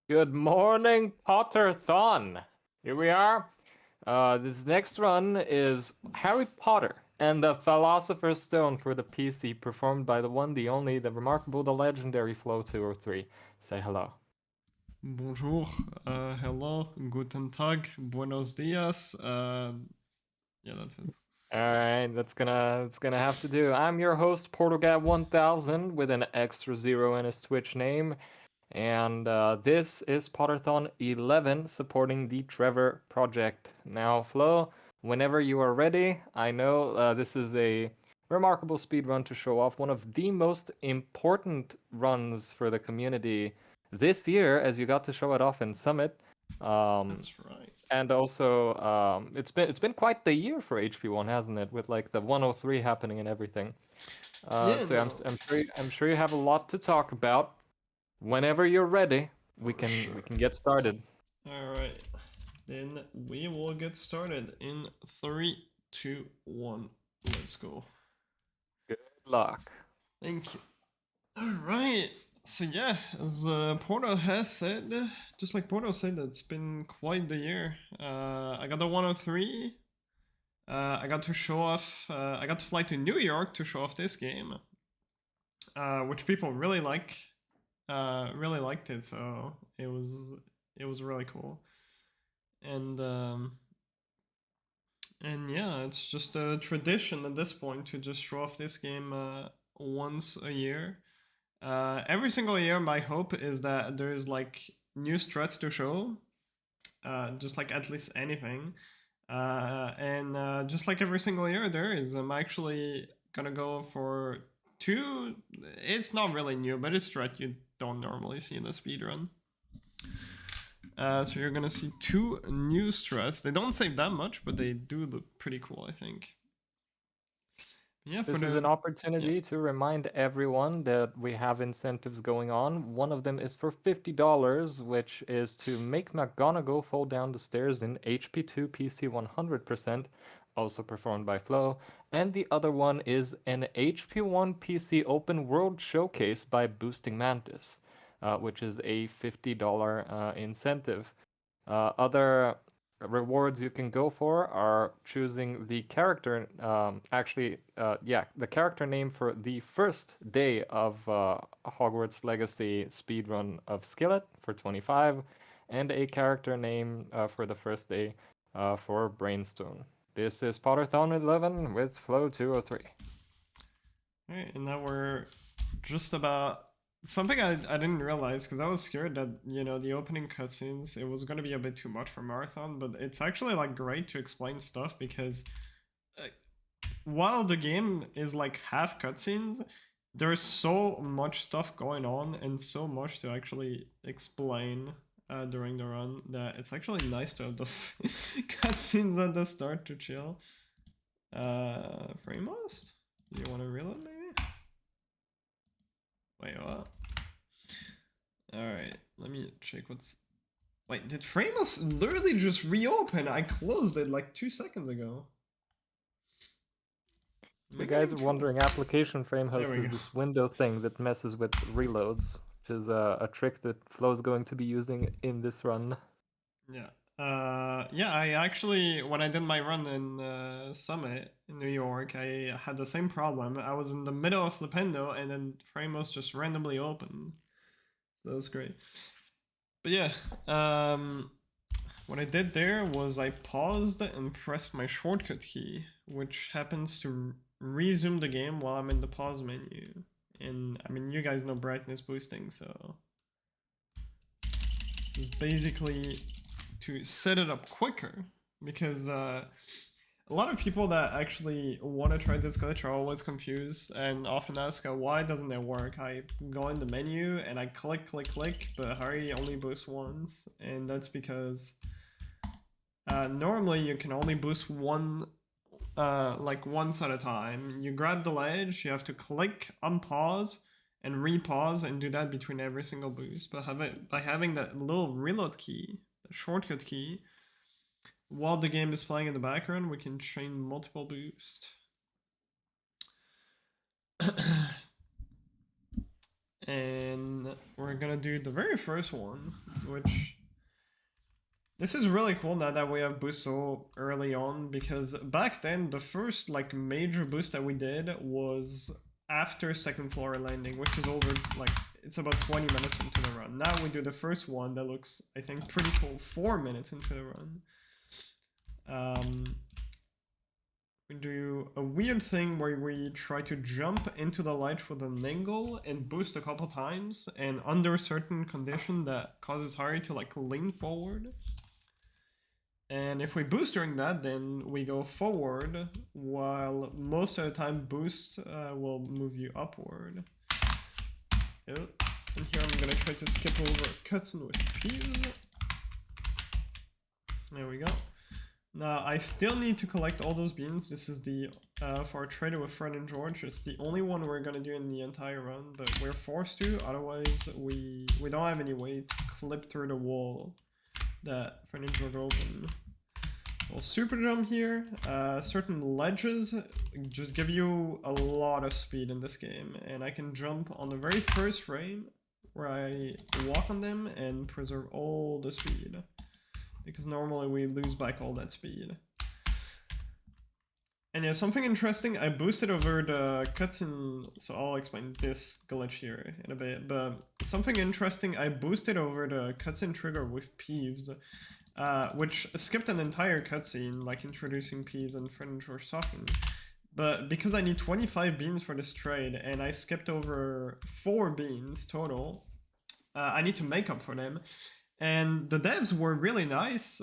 Good morning, Potterthon. Here we are. This next run is Harry Potter and the Philosopher's Stone for the PC, performed by the one, the only, the remarkable, the legendary Flo203. Say hello. Bonjour, hello, guten Tag, buenos dias. Yeah, that's it. All right, that's gonna have to do. I'm your host, PortalGat1000, with an extra zero in his Twitch name, and this is Potterthon 11, supporting the Trevor Project. Now, Flo, whenever you are ready, I know this is a remarkable speed run to show off one of the most important runs for the community this year, as you got to show it off in Summit. Um, That's right. and also, it's been quite the year for HP1, hasn't it? With like the 103 happening and everything. Yeah, So I'm no, I'm sure you have a lot to talk about. Whenever you're ready, we for can sure. we can get started. All right, then we will get started in three, two, one. Let's go. Good luck. Thank you. All right. So yeah, as Porto has said, just like Porto said, it's been quite the year. I got the 103. I got to show off. I got to fly to New York to show off this game, which people really like. Really liked it, so it was really cool. And and yeah, it's just a tradition at this point to just show off this game once a year. Every single year, my hope is that there's like new strats to show, just like at least anything. And just like every single year, there is. I'm actually gonna go for two. It's not really new, but it's strat you don't normally see in a speedrun. So you're gonna see two new strats. They don't save that much, but they do look pretty cool, I think. Yeah, for This is an the yeah. opportunity to remind everyone that we have incentives going on. One of them is for $50, which is to make McGonagall fall down the stairs in HP2 PC 100%, also performed by Flo. And the other one is an HP1 PC open world showcase by Boosting Mantis, which is a $50 incentive. Other rewards you can go for are choosing the character, the character name for the first day of Hogwarts Legacy speedrun of Skillet for 25, and a character name for the first day for Brainstone. This is Potterthon 11 with Flo203. Alright, and now we're just about something I didn't realize because I was scared that the opening cutscenes it was gonna be a bit too much for marathon, but it's actually like great to explain stuff because uh, while the game is like half cutscenes, there's so much stuff going on and so much to actually explain during the run that it's actually nice to have those cutscenes at the start to chill. Frame lost? Do you want to reel it maybe? Wait, what? Alright, let me check what's. Wait, did Framos literally just reopen? I closed it like 2 seconds ago. Am If I you getting guys in are trouble? wondering, Application Frame There Host we is go. this window thing that messes with reloads, which is a trick that Flo's going to be using in this run. Yeah. Yeah, I actually, when I did my run in Summit in New York, I had the same problem. I was in the middle of Flipendo and then Framos just randomly opened. So that was great. But yeah, what I did there was I paused and pressed my shortcut key, which happens to resume the game while I'm in the pause menu. And I mean, you guys know brightness boosting, so this is basically to set it up quicker because a lot of people that actually want to try this glitch are always confused and often ask why doesn't it work. I go in the menu and I click click click, but Harry only boosts once, and that's because normally you can only boost one like once at a time. You grab the ledge, you have to click unpause and repause and do that between every single boost. But by having that little reload key, the shortcut key, while the game is playing in the background, we can chain multiple boosts. And we're gonna do the very first one, which this is really cool now that we have boost so early on, because back then the first like major boost that we did was after second floor landing, which is over like it's about 20 minutes into the run. Now we do the first one that looks I think pretty cool 4 minutes into the run. We do a weird thing where we try to jump into the ledge with an angle and boost a couple times, and under a certain condition that causes Harry to like lean forward. And if we boost during that, then we go forward, while most of the time boost will move you upward. Oh, and here I'm gonna try to skip over cutscene with Peas. There we go. Now, I still need to collect all those beans. This is the, for our trader with Fred and George. It's the only one we're gonna do in the entire run, but we're forced to, otherwise we don't have any way to clip through the wall that Fred and George open. We'll super jump here. Certain ledges just give you a lot of speed in this game, and I can jump on the very first frame where I walk on them and preserve all the speed, because normally we lose back all that speed. And yeah, something interesting, I boosted over the cutscene, so I'll explain this glitch here in a bit, but something interesting, I boosted over the cutscene trigger with Peeves, which skipped an entire cutscene, like introducing Peeves and Fred and George talking. But because I need 25 beans for this trade, and I skipped over 4 beans total, I need to make up for them. And the devs were really nice.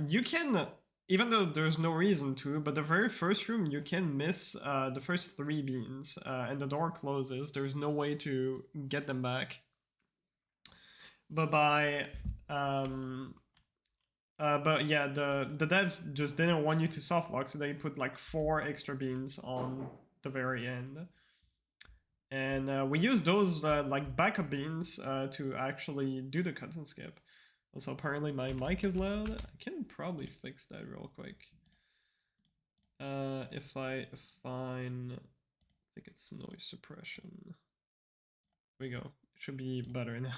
You can, even though there's no reason to, but the very first room you can miss the first 3 beans, and the door closes. There's no way to get them back. But by but yeah, the devs just didn't want you to softlock, so they put like 4 extra beans on the very end. And we use those like backup beans to actually do the cuts and skip. Also, apparently my mic is loud. I can probably fix that real quick. If I find, I think it's noise suppression. There we go. It should be better now.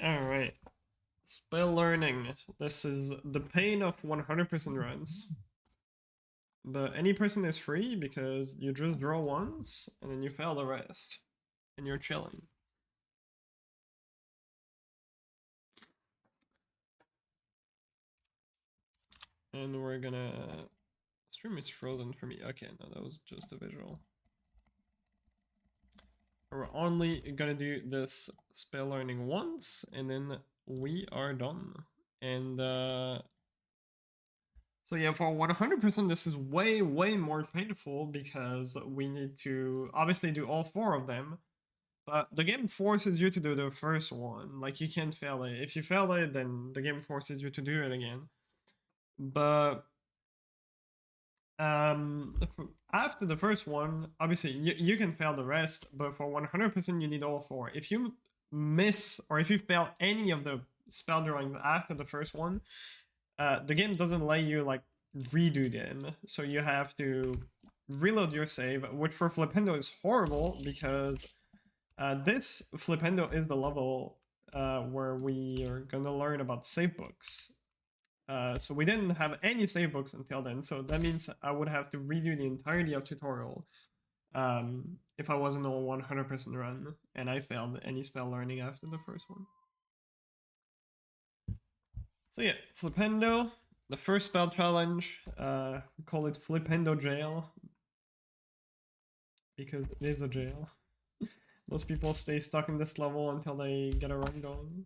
All right. Spell learning. This is the pain of 100% runs. But any person is free because you just draw once and then you fail the rest. And you're chilling. And we're gonna... Stream is frozen for me. Okay, no, that was just a visual. We're only gonna do this spell learning once and then we are done. And so yeah, for 100% this is way more painful because we need to obviously do all 4 of them. But the game forces you to do the first one. Like, you can't fail it. If you fail it, then the game forces you to do it again. But after the first one, obviously you can fail the rest, but for 100% you need all 4. If you miss or if you fail any of the spell drawings after the first one, the game doesn't let you like redo them. So you have to reload your save, which for Flipendo is horrible because this Flipendo is the level where we are gonna learn about save books. So we didn't have any save books until then, so that means I would have to redo the entirety of tutorial if I wasn't on 100% run, and I failed any spell learning after the first one. So yeah, Flipendo, the first spell challenge, we call it Flipendo Jail, because it is a jail. Most people stay stuck in this level until they get a run going.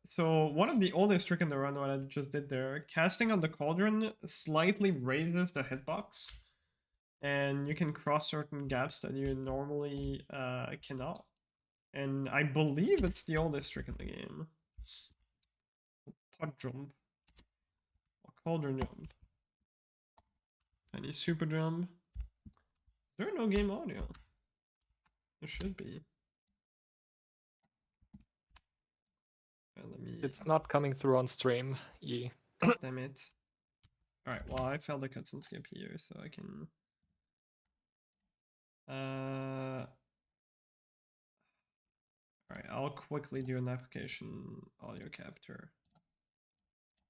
So one of the oldest trick in the run, what I just did there, casting on the cauldron slightly raises the hitbox, and you can cross certain gaps that you normally cannot. And I believe it's the oldest trick in the game. Pot jump. Or cauldron jump. Any super jump. Is there no game audio? There should be. Let me... It's not coming through on stream. Yeah. Damn it. Alright, well, I failed the cutscene skip here, so I can... Alright, I'll quickly do an application audio capture.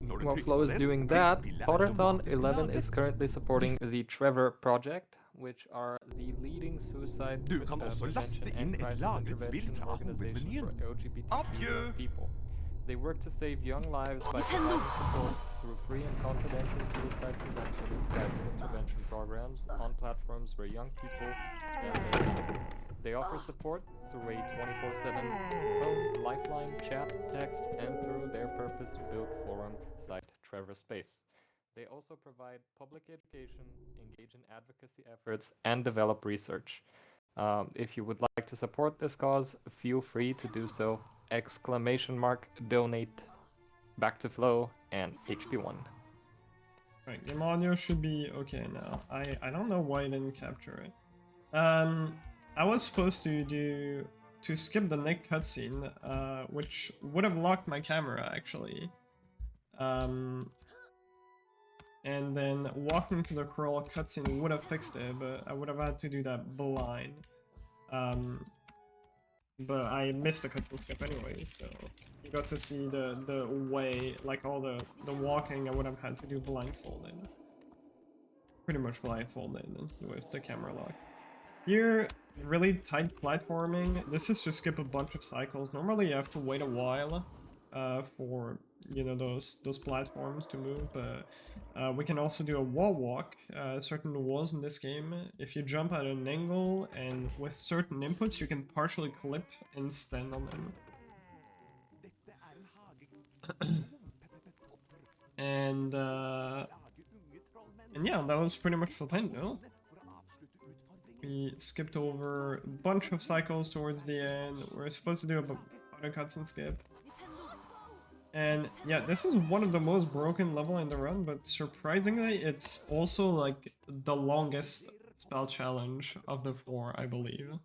While Flo is doing that, Potterthon 11 is currently supporting the Trevor Project, which are the leading suicide prevention and crisis intervention organization for LGBTQ people. They work to save young lives by providing support through free and confidential suicide prevention and crisis intervention programs on platforms where young people spend their time. They offer support through a 24/7 phone, lifeline, chat, text, and through their purpose-built forum site, Trevor Space. They also provide public education, engage in advocacy efforts, and develop research. If you would like to support this cause, feel free to do so. !donate. Back to Flo and HP1. Right, game audio should be okay now. I don't know why I didn't capture it. I was supposed to skip the Nick cutscene, which would have locked my camera actually. And then walking to the crawl cutscene would have fixed it, but I would have had to do that blind. But I missed the cutscene skip anyway, so you got to see the way, like all the walking I would have had to do blindfolded. Pretty much blindfolded with the camera locked. Here, really tight platforming. This is to skip a bunch of cycles. Normally you have to wait a while for, you know, those platforms to move, but we can also do a wall walk. Certain walls in this game, if you jump at an angle and with certain inputs, you can partially clip and stand on them. And yeah, that was pretty much the plan, no? We skipped over a bunch of cycles towards the end. We're supposed to do a auto cutscene skip. And yeah, this is one of the most broken level in the run, but surprisingly, it's also like the longest spell challenge of the 4, I believe.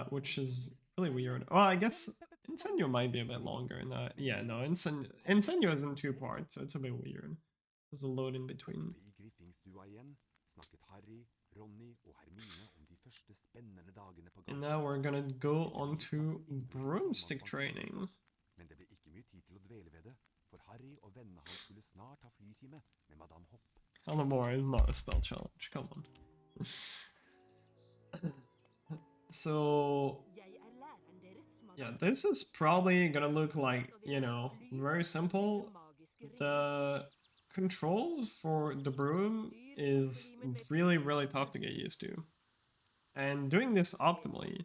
Which is really weird. Well, I guess Incendio might be a bit longer. No, yeah, no, Incendio is in 2 parts, so it's a bit weird. There's a load in between. And now we're gonna go on to broomstick training. Hellemore is not a spell challenge, come on. So yeah, this is probably gonna look like, you know, very simple. The controls for the broom is really tough to get used to. And doing this optimally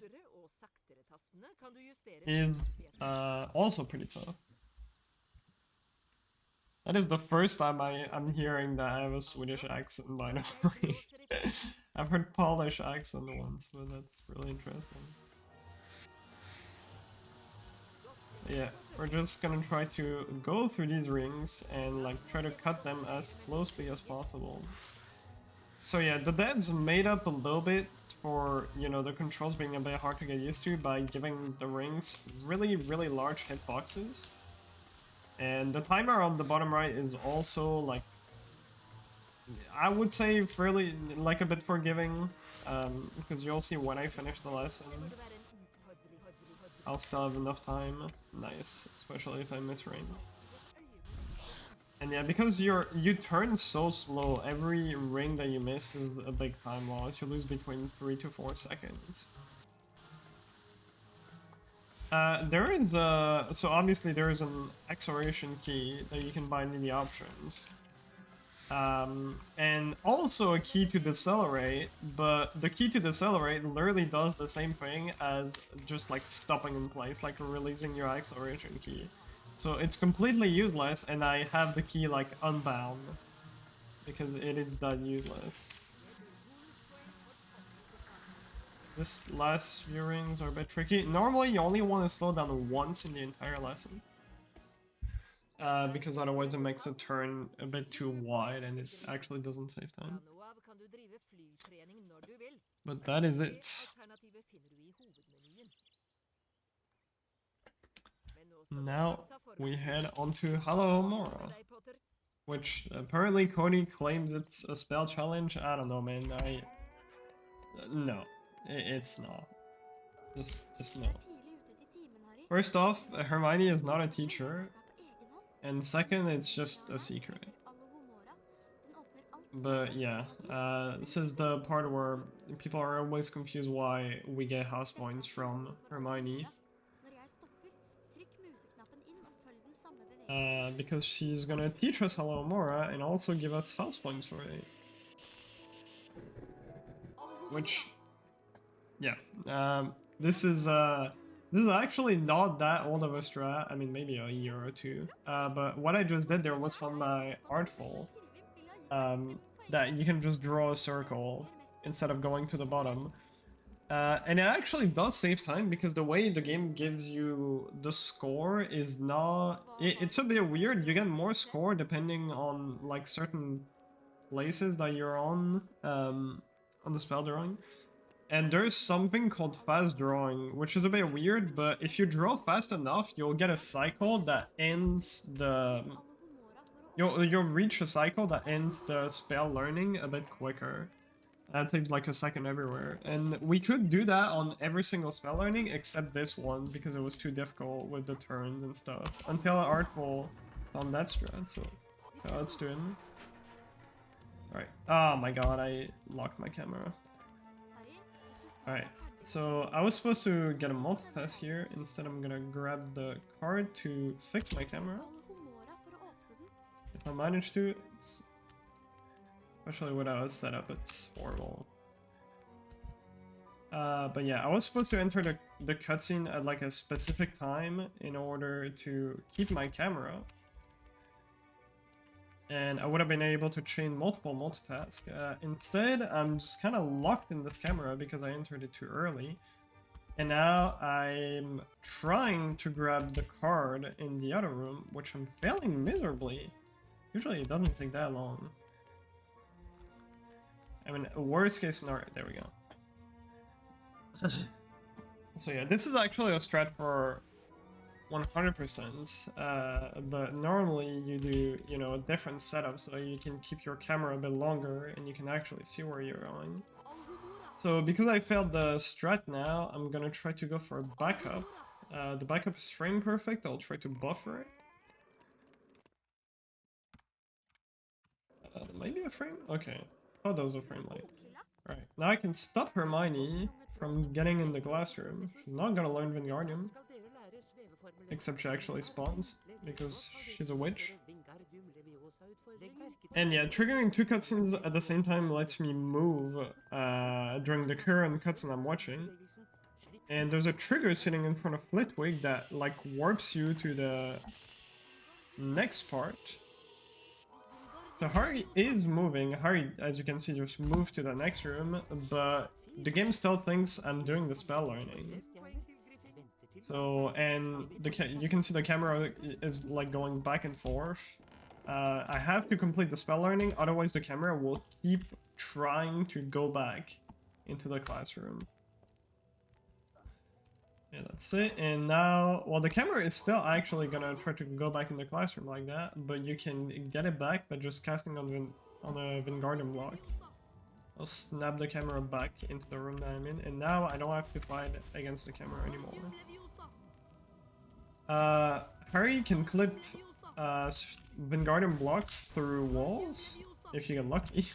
is also pretty tough. That is the first time I'm hearing that I have a Swedish accent, by the way. I've heard Polish accent once, but that's really interesting. Yeah, we're just gonna try to go through these rings and like try to cut them as closely as possible. So yeah, the devs made up a little bit for, you know, the controls being a bit hard to get used to by giving the rings really large hitboxes. And the timer on the bottom right is also like, I would say fairly, like a bit forgiving, because you'll see when I finish the lesson. I'll still have enough time. Nice, especially if I miss range. And yeah, because you turn so slow, every ring that you miss is a big time loss. You lose between 3 to 4 seconds. There is so obviously there is an acceleration key that you can bind in the options. And also a key to decelerate, but the key to decelerate literally does the same thing as just like stopping in place, like releasing your acceleration key. So it's completely useless, and I have the key like unbound because it is that useless. This last few rings are a bit tricky. Normally you only want to slow down once in the entire lesson. Because otherwise it makes a turn a bit too wide and it actually doesn't save time. But that is it. Now we head on to Hello Mora. which apparently Cody claims it's a spell challenge. I don't know, man. No, it's not. Just no. First off, Hermione is not a teacher, and second, it's just a secret. But yeah, this is the part where people are always confused why we get house points from Hermione. Because she's gonna teach us Hello Mora and also give us house points for it. Which, yeah, this is actually not that old of a strat. I mean, maybe a year or two. But what I just did there was from my Artful, that you can just draw a circle instead of going to the bottom. And it actually does save time because the way the game gives you the score is not... it's a bit weird. You get more score depending on like certain places that you're on the spell drawing. And there's something called fast drawing, which is a bit weird, but if you draw fast enough, you'll get a cycle that ends the... You'll reach a cycle that ends the spell learning a bit quicker. That takes like a second everywhere. And we could do that on every single spell learning except this one because it was too difficult with the turns and stuff. Until Artful found that strat, so let's do it. Alright. Oh my god, I locked my camera. Alright, so I was supposed to get a multitask here. Instead, I'm gonna grab the card to fix my camera. If I manage to, it's... especially without a setup, it's horrible. But yeah, I was supposed to enter the cutscene at like a specific time in order to keep my camera. And I would have been able to chain multiple multitask. Instead, I'm just kind of locked in this camera because I entered it too early. And now I'm trying to grab the card in the other room, which I'm failing miserably. Usually it doesn't take that long. I mean, worst case scenario, there we go. So yeah, this is actually a strat for 100%, but normally you do, you know, a different setup so you can keep your camera a bit longer and you can actually see where you're going. So because I failed the strat now, I'm gonna try to go for a backup. The backup is frame perfect, I'll try to buffer it. Maybe a frame? Okay. Oh, that was a frame light. Alright, now I can stop Hermione from getting in the classroom. She's not gonna learn Wingardium. Except she actually spawns, because she's a witch. And yeah, triggering two cutscenes at the same time lets me move during the current cutscene I'm watching. And there's a trigger sitting in front of Flitwick that like warps you to the next part. So Harry is moving. Harry, as you can see, just moved to the next room, but the game still thinks I'm doing the spell learning. So, and you can see the camera is like going back and forth. I have to complete the spell learning, otherwise the camera will keep trying to go back into the classroom. Yeah, that's it. And now, well, the camera is still actually gonna try to go back in the classroom like that, but you can get it back by just casting on a Wingardium block. I'll snap the camera back into the room that I'm in, and now I don't have to fight against the camera anymore. Harry can clip Wingardium blocks through walls, if you get lucky.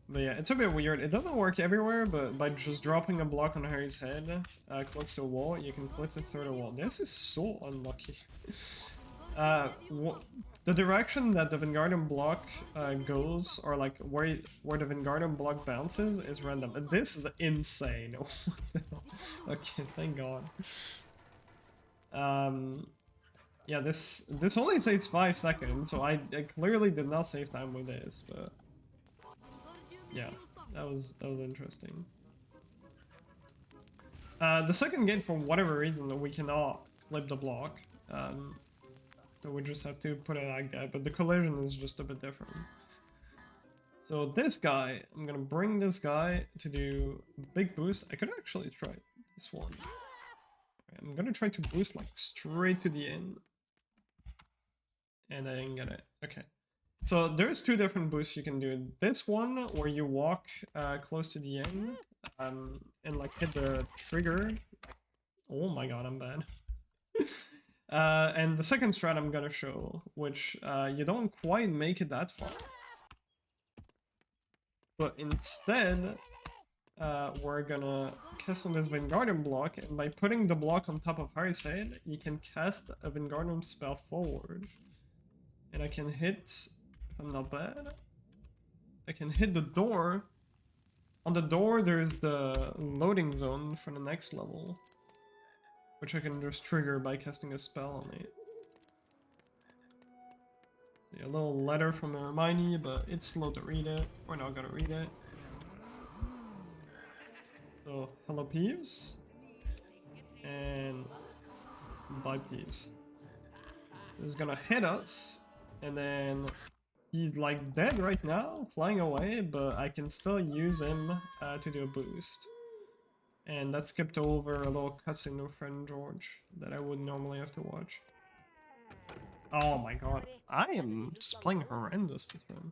But yeah, it's a bit weird. It doesn't work everywhere, but by just dropping a block on Harry's head close to a wall, you can clip it through the wall. This is so unlucky. The direction that the Wingardium block goes, or like where the Wingardium block bounces, is random. This is insane. Okay, thank God. Yeah, this only saves 5 seconds, so I clearly did not save time with this, but yeah, that was interesting. The second gate, for whatever reason, we cannot flip the block. So we just have to put it like that, but the collision is just a bit different. So this guy, I'm gonna bring this guy to do big boost. I could actually try this one. I'm gonna try to boost like straight to the end. And I didn't get it. Okay. So there's two different boosts you can do. This one where you walk close to the end and like hit the trigger. Oh my god, I'm bad. And the second strat I'm gonna show, which you don't quite make it that far. But instead, we're gonna cast on this Wingardium block, and by putting the block on top of Hearthstone, you can cast a Wingardium spell forward. And I can hit, if I'm not bad, I can hit the door. On the door, there's the loading zone for the next level, which I can just trigger by casting a spell on it. A little letter from Hermione, but it's slow to read it. We're not gonna read it. So, hello Peeves. And bye Peeves. This is gonna hit us, and then he's like dead right now, flying away, but I can still use him to do a boost. And that skipped over a little cutscene with friend George that I would normally have to watch. Oh my god, I am just playing horrendous this time.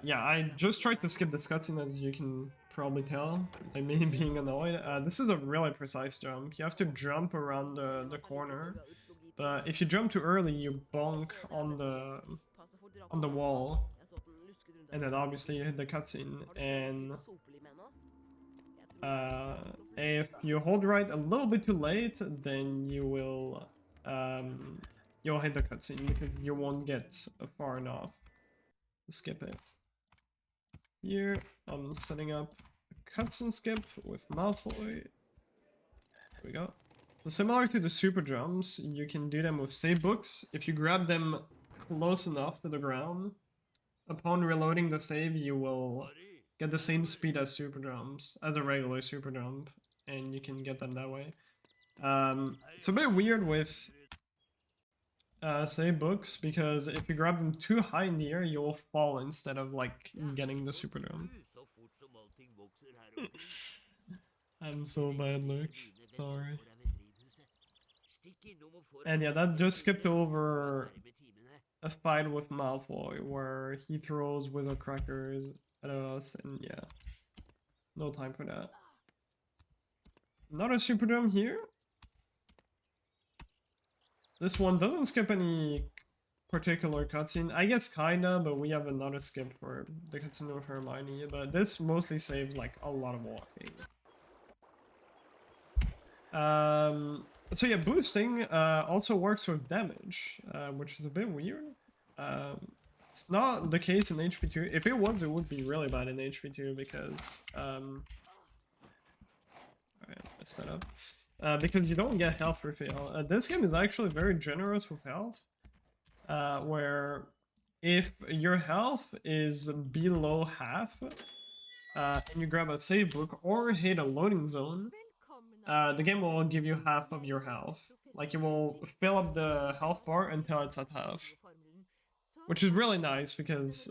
Yeah, I just tried to skip this cutscene, as you can probably tell by me being annoyed. This is a really precise jump. You have to jump around the corner, but if you jump too early, you bonk on the wall, and then obviously you hit the cutscene. And if you hold right a little bit too late, then you will you'll hit the cutscene because you won't get far enough to skip it. Here, I'm setting up a cutscene skip with Malfoy. There we go. So similar to the super jumps, you can do them with save books. If you grab them close enough to the ground, upon reloading the save, you will get the same speed as super jumps, as a regular super jump, and you can get them that way. It's a bit weird with save books, because if you grab them too high in the air, you'll fall instead of like getting the super jump. I'm so bad, Luke. Sorry. And yeah, that just skipped over a fight with Malfoy where he throws wizard crackers at us, and yeah, no time for that. Not a super dome here. This one doesn't skip any particular cutscene. I guess kinda, but we have another skip for the cutscene with Hermione. But this mostly saves like a lot of walking. So yeah, boosting also works with damage, which is a bit weird. It's not the case in HP2. If it was, it would be really bad in HP2 because alright, mess that up. Because you don't get health refill. This game is actually very generous with health, where if your health is below half, and you grab a save book or hit a loading zone, the game will give you half of your health. Like, it will fill up the health bar until it's at half. Which is really nice, because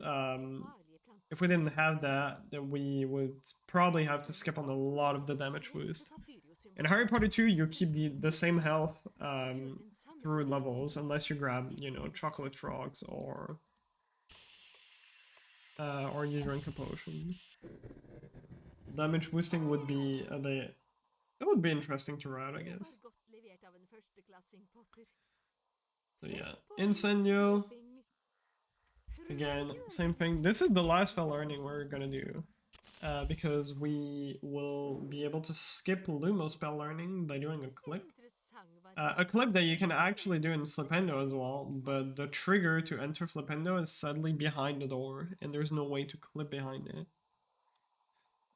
if we didn't have that, then we would probably have to skip on a lot of the damage boost. In Harry Potter 2, you keep the same health through levels, unless you grab, you know, chocolate frogs or you drink a potion. Damage boosting would be a bit... It would be interesting to ride, I guess. So yeah, Incendio. Again, same thing. This is the last spell learning we're gonna do. Because we will be able to skip Lumo spell learning by doing a clip. A clip that you can actually do in Flipendo as well, but the trigger to enter Flipendo is suddenly behind the door, and there's no way to clip behind it.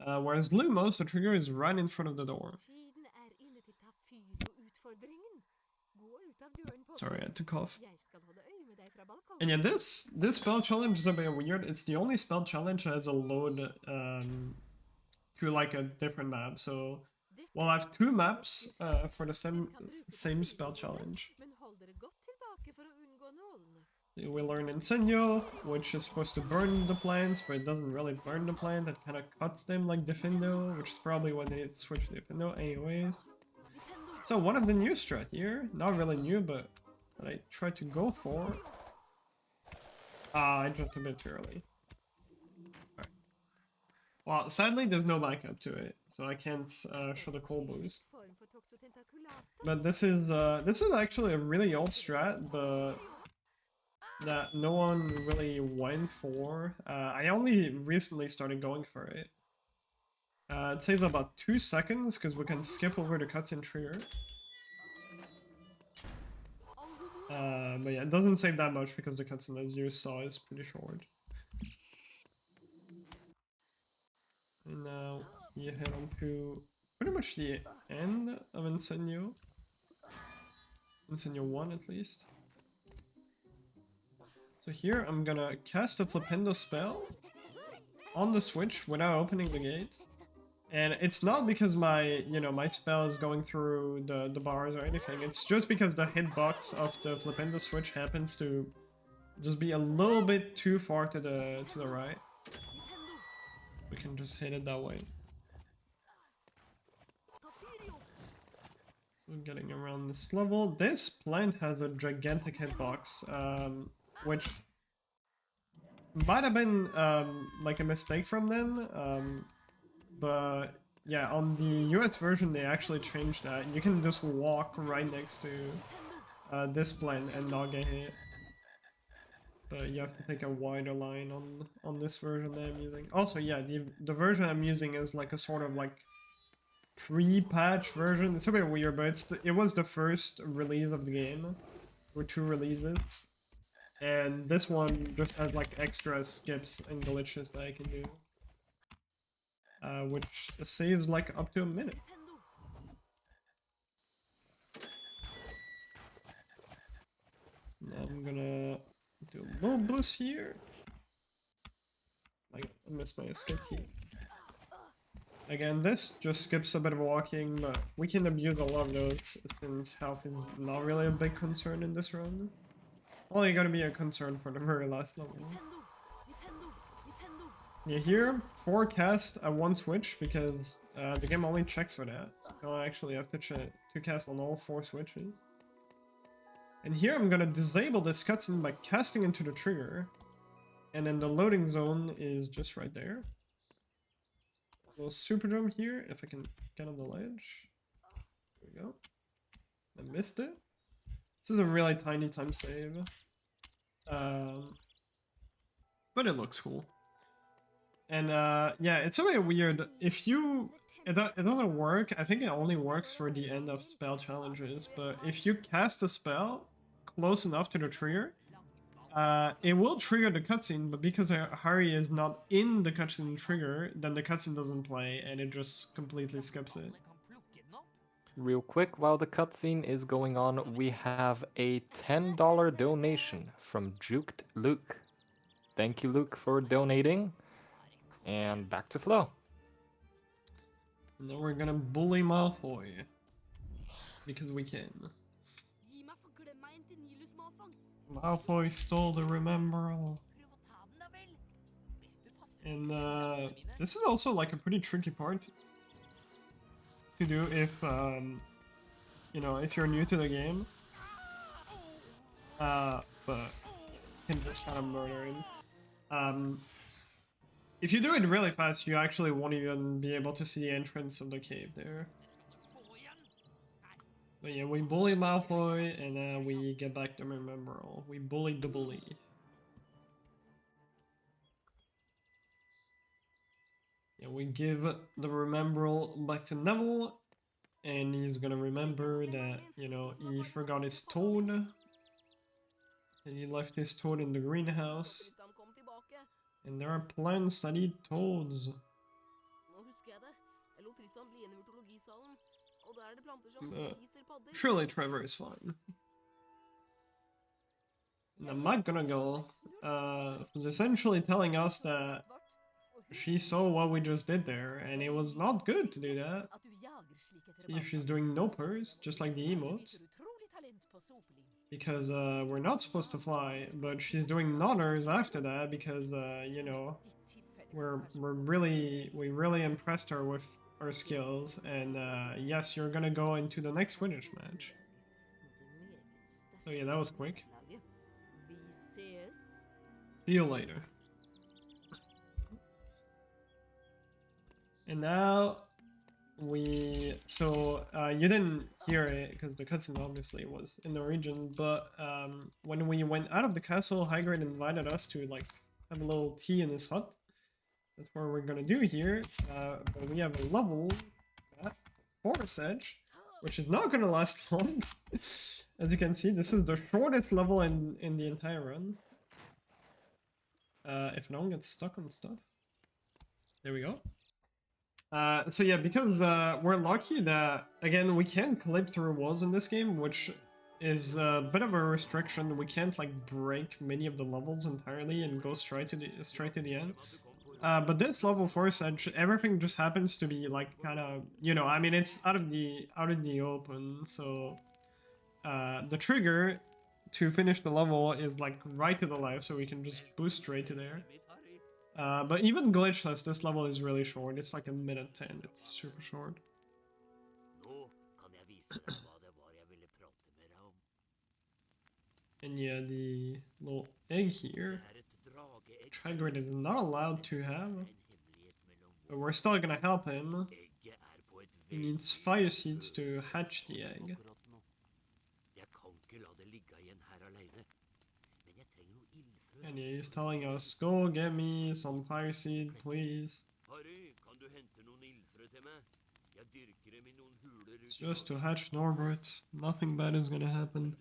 Whereas Lumos, the trigger is right in front of the door. Sorry, I had to cough. And yeah, this spell challenge is a bit weird. It's the only spell challenge that has a load to like a different map. So we'll have two maps for the same spell challenge. We learn Incendio, which is supposed to burn the plants, but it doesn't really burn the plant. It kind of cuts them like Defendo, which is probably why they need to switch to Defendo anyways. So one of the new strat here, not really new, but that I tried to go for. Ah, I jumped a bit too early. Alright. Well, sadly, there's no backup to it, so I can't show the cold boost. But this is actually a really old strat, but that no one really went for. I only recently started going for it. It saves about 2 seconds because we can skip over the cutscene trigger. But yeah, it doesn't save that much because the cutscene, as you saw, is pretty short. And now you head on to pretty much the end of Insenio. Insenio 1 at least. So here I'm gonna cast a Flipendo spell on the switch without opening the gate. And it's not because my, my spell is going through the bars or anything. It's just because the hitbox of the Flipendo switch happens to just be a little bit too far to the right. We can just hit it that way. So getting around this level. This plant has a gigantic hitbox, which might have been like a mistake from them, but yeah, on the US version they actually changed that. You can just walk right next to this plant and not get hit. But you have to take a wider line on this version that I'm using. Also, yeah, the version I'm using is like a sort of like pre-patch version. It's a bit weird, but it was the first release of the game. Or 2 releases. And this one just has like extra skips and glitches that I can do. Which saves like up to a minute. Now I'm gonna do a little boost here. I missed my escape key. Again, this just skips a bit of walking, but we can abuse a lot of those since health is not really a big concern in this run. Only gonna be a concern for the very last level. Yeah, here, 4 cast at 1 switch because the game only checks for that. So you don't actually have to cast on all 4 switches. And here I'm gonna disable this cutscene by casting into the trigger. And then the loading zone is just right there. A little super jump here, if I can get on the ledge. There we go. I missed it. This is a really tiny time save. But it looks cool. And yeah, it's a bit weird. If you... It doesn't work. I think it only works for the end of spell challenges. But if you cast a spell close enough to the trigger, it will trigger the cutscene. But because Harry is not in the cutscene trigger, then the cutscene doesn't play and it just completely skips it. Real quick, while the cutscene is going on, we have a $10 donation from Juked Luke. Thank you, Luke, for donating. And back to Flo. Now we're gonna bully Malfoy. Because we can. Malfoy stole the Remembrall. And this is also like a pretty tricky part to do if, if you're new to the game. But you can just kind of murder him. If you do it really fast, you actually won't even be able to see the entrance of the cave there. But yeah, we bully Malfoy, and we get back the Remembrall. We bullied the bully. Yeah, we give the Remembrall back to Neville, and he's gonna remember that, he forgot his toad. And he left his toad in the greenhouse. And there are plants that eat toads. Surely Trevor is fine. And the McGonagall was essentially telling us that she saw what we just did there, and it was not good to do that. See if she's doing no purrs, just like the emotes. Because we're not supposed to fly, but she's doing nodders after that because we really impressed her with our skills, and yes, you're gonna go into the next Quidditch match. So yeah, that was quick. See you later. And now you didn't hear it because the cutscene obviously was in the region, but when we went out of the castle, Hagrid invited us to like have a little tea in his hut. That's what we're gonna do here. But we have a level at Forest Edge, which is not gonna last long. As you can see, this is the shortest level in the entire run. If no one gets stuck on stuff. There we go. So yeah, because we're lucky that, again, we can clip through walls in this game, which is a bit of a restriction. We can't like break many of the levels entirely and go straight to the end. But this level Force Edge, everything just happens to be like kind of, you know, I mean, it's out of the open, so the trigger to finish the level is like right to the left, so we can just boost straight to there. But even glitchless, this level is really short. It's like a minute 10. It's super short. And yeah, the little egg here, Hagrid is not allowed to have. But we're still gonna help him. He needs fire seeds to hatch the egg. And yeah, he's telling us, go get me some fire seed, please. It's just to hatch Norbert. Nothing bad is gonna happen.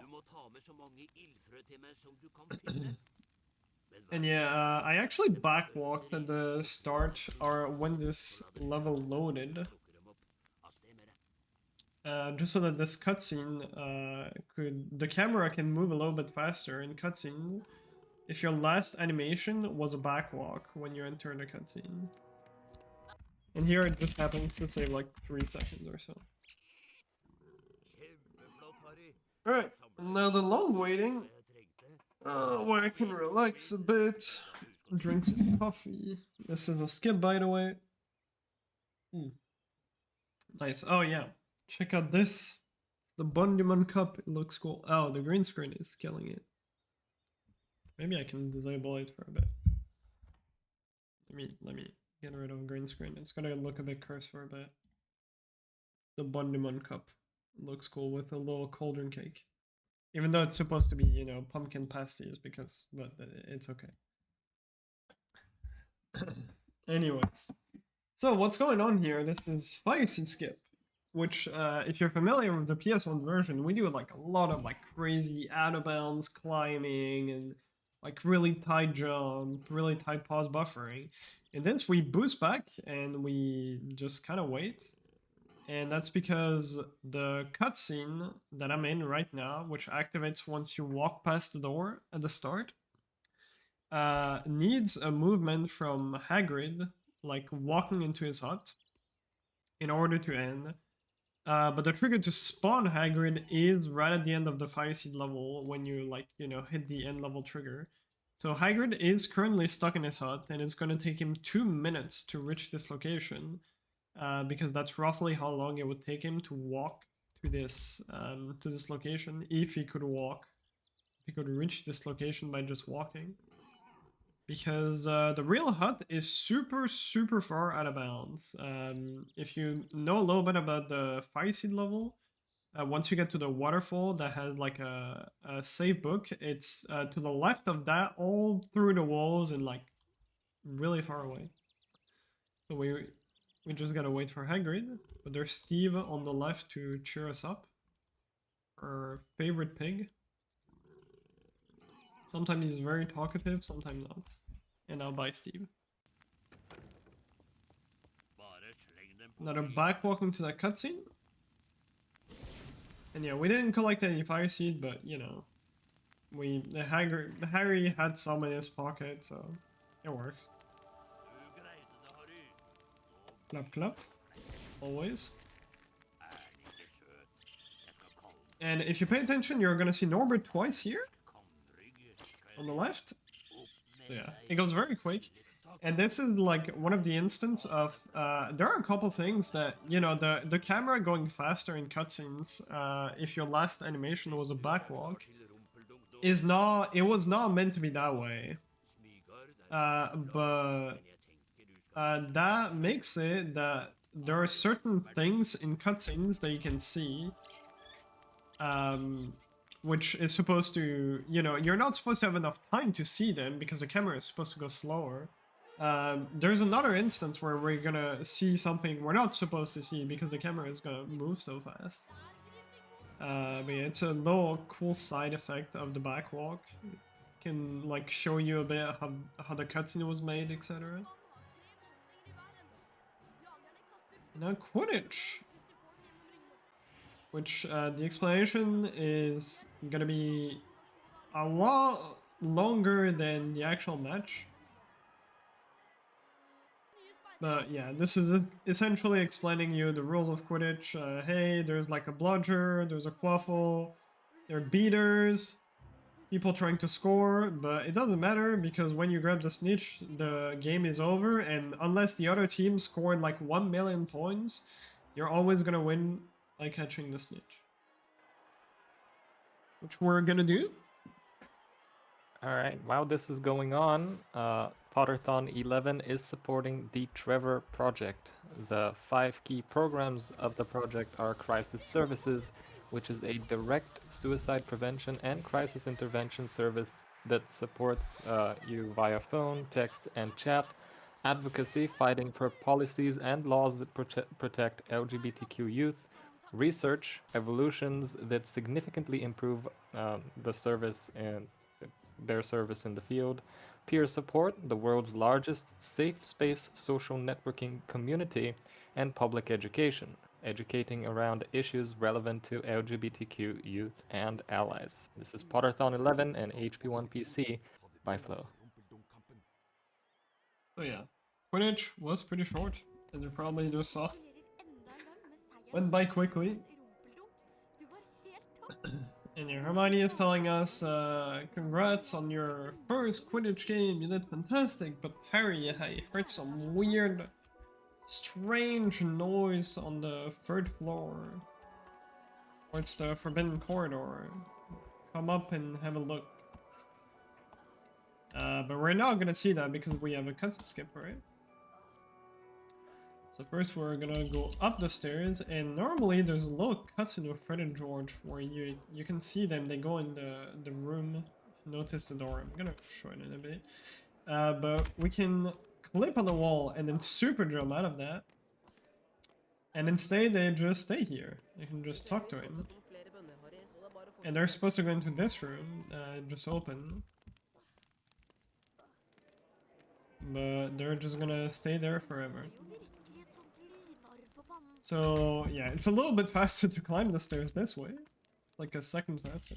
And yeah, I actually backwalked at the start, or when this level loaded. Just so that this cutscene the camera can move a little bit faster in cutscene if your last animation was a backwalk when you enter the cutscene. And here it just happens to save like 3 seconds or so. Alright, now the long waiting. Where I can relax a bit, drink some coffee. This is a skip, by the way. Nice. Oh yeah, check out this. The Bundyman cup. It looks cool. Oh, the green screen is killing it. Maybe I can disable it for a bit. Let me get rid of green screen. It's gonna look a bit cursed for a bit. The Bundyman cup. It looks cool with a little cauldron cake. Even though it's supposed to be, you know, pumpkin pasties, but it's okay. Anyways, so what's going on here? This is Fire Seed Skip, which, if you're familiar with the PS1 version, we do like a lot of like crazy out of bounds climbing and like really tight jump, really tight pause buffering. And then we boost back and we just kind of wait. And that's because the cutscene that I'm in right now, which activates once you walk past the door at the start, needs a movement from Hagrid, like walking into his hut, in order to end. But the trigger to spawn Hagrid is right at the end of the Fire Seed level when you, like, you know, hit the end level trigger. So Hagrid is currently stuck in his hut, and it's going to take him 2 minutes to reach this location. Because that's roughly how long it would take him to walk to this location if he could walk. If he could reach this location by just walking. Because the real hut is super, super far out of bounds. If you know a little bit about the Fire Seed level, once you get to the waterfall that has like a save book, it's to the left of that, all through the walls and like really far away. So we just gotta wait for Hagrid, but there's Steve on the left to cheer us up. Our favorite pig. Sometimes he's very talkative, sometimes not. And now bye, Steve. Now they're back walking to that cutscene. And yeah, we didn't collect any Fire Seed, but you know, Harry had some in his pocket, so it works. Clap, clap. Always. And if you pay attention, you're gonna see Norbert twice here. On the left. So yeah, it goes very quick. And this is like one of the instances of, there are a couple things that, you know, the camera going faster in cutscenes, if your last animation was a backwalk, it was not meant to be that way. But that makes it that there are certain things in cutscenes that you can see, which is supposed to, you know, you're not supposed to have enough time to see them because the camera is supposed to go slower. There's another instance where we're gonna see something we're not supposed to see because the camera is gonna move so fast. But yeah, it's a little cool side effect of the backwalk. It can like show you a bit how the cutscene was made, etc. Now Quidditch, which the explanation is gonna be a lot longer than the actual match. But yeah, this is essentially explaining you the rules of Quidditch. Hey, there's like a bludger, there's a quaffle, there are beaters, people trying to score, but it doesn't matter because when you grab the snitch, the game is over, and unless the other team scored like 1 million points, you're always gonna win by catching the snitch. Which we're gonna do. Alright, while this is going on, Potterthon 11 is supporting the Trevor Project. The 5 key programs of the project are Crisis Services, which is a direct suicide prevention and crisis intervention service that supports you via phone, text, and chat. Advocacy, fighting for policies and laws that protect LGBTQ youth. Research, evolutions that significantly improve the service and their service in the field. Peer support, the world's largest safe space social networking community. And public education, educating around issues relevant to LGBTQ youth and allies. This is Potterthon 11 and HP1 PC by Flo. So yeah, Quidditch was pretty short, and you probably just saw. Went by quickly. And yeah, Hermione is telling us, congrats on your first Quidditch game, you did fantastic, but Harry, I heard some weird, strange noise on the 3rd floor. Or it's the Forbidden Corridor. Come up and have a look. But we're not gonna see that because we have a cutscene skip, right? So first we're gonna go up the stairs, and normally there's a little cutscene with Fred and George where you can see them. They go in the room. Notice the door. I'm gonna show it in a bit. But we can clip on the wall and then super jump out of that. And instead they just stay here. You can just talk to him. And they're supposed to go into this room, just open. But they're just gonna stay there forever. So yeah, it's a little bit faster to climb the stairs this way. Like a second faster.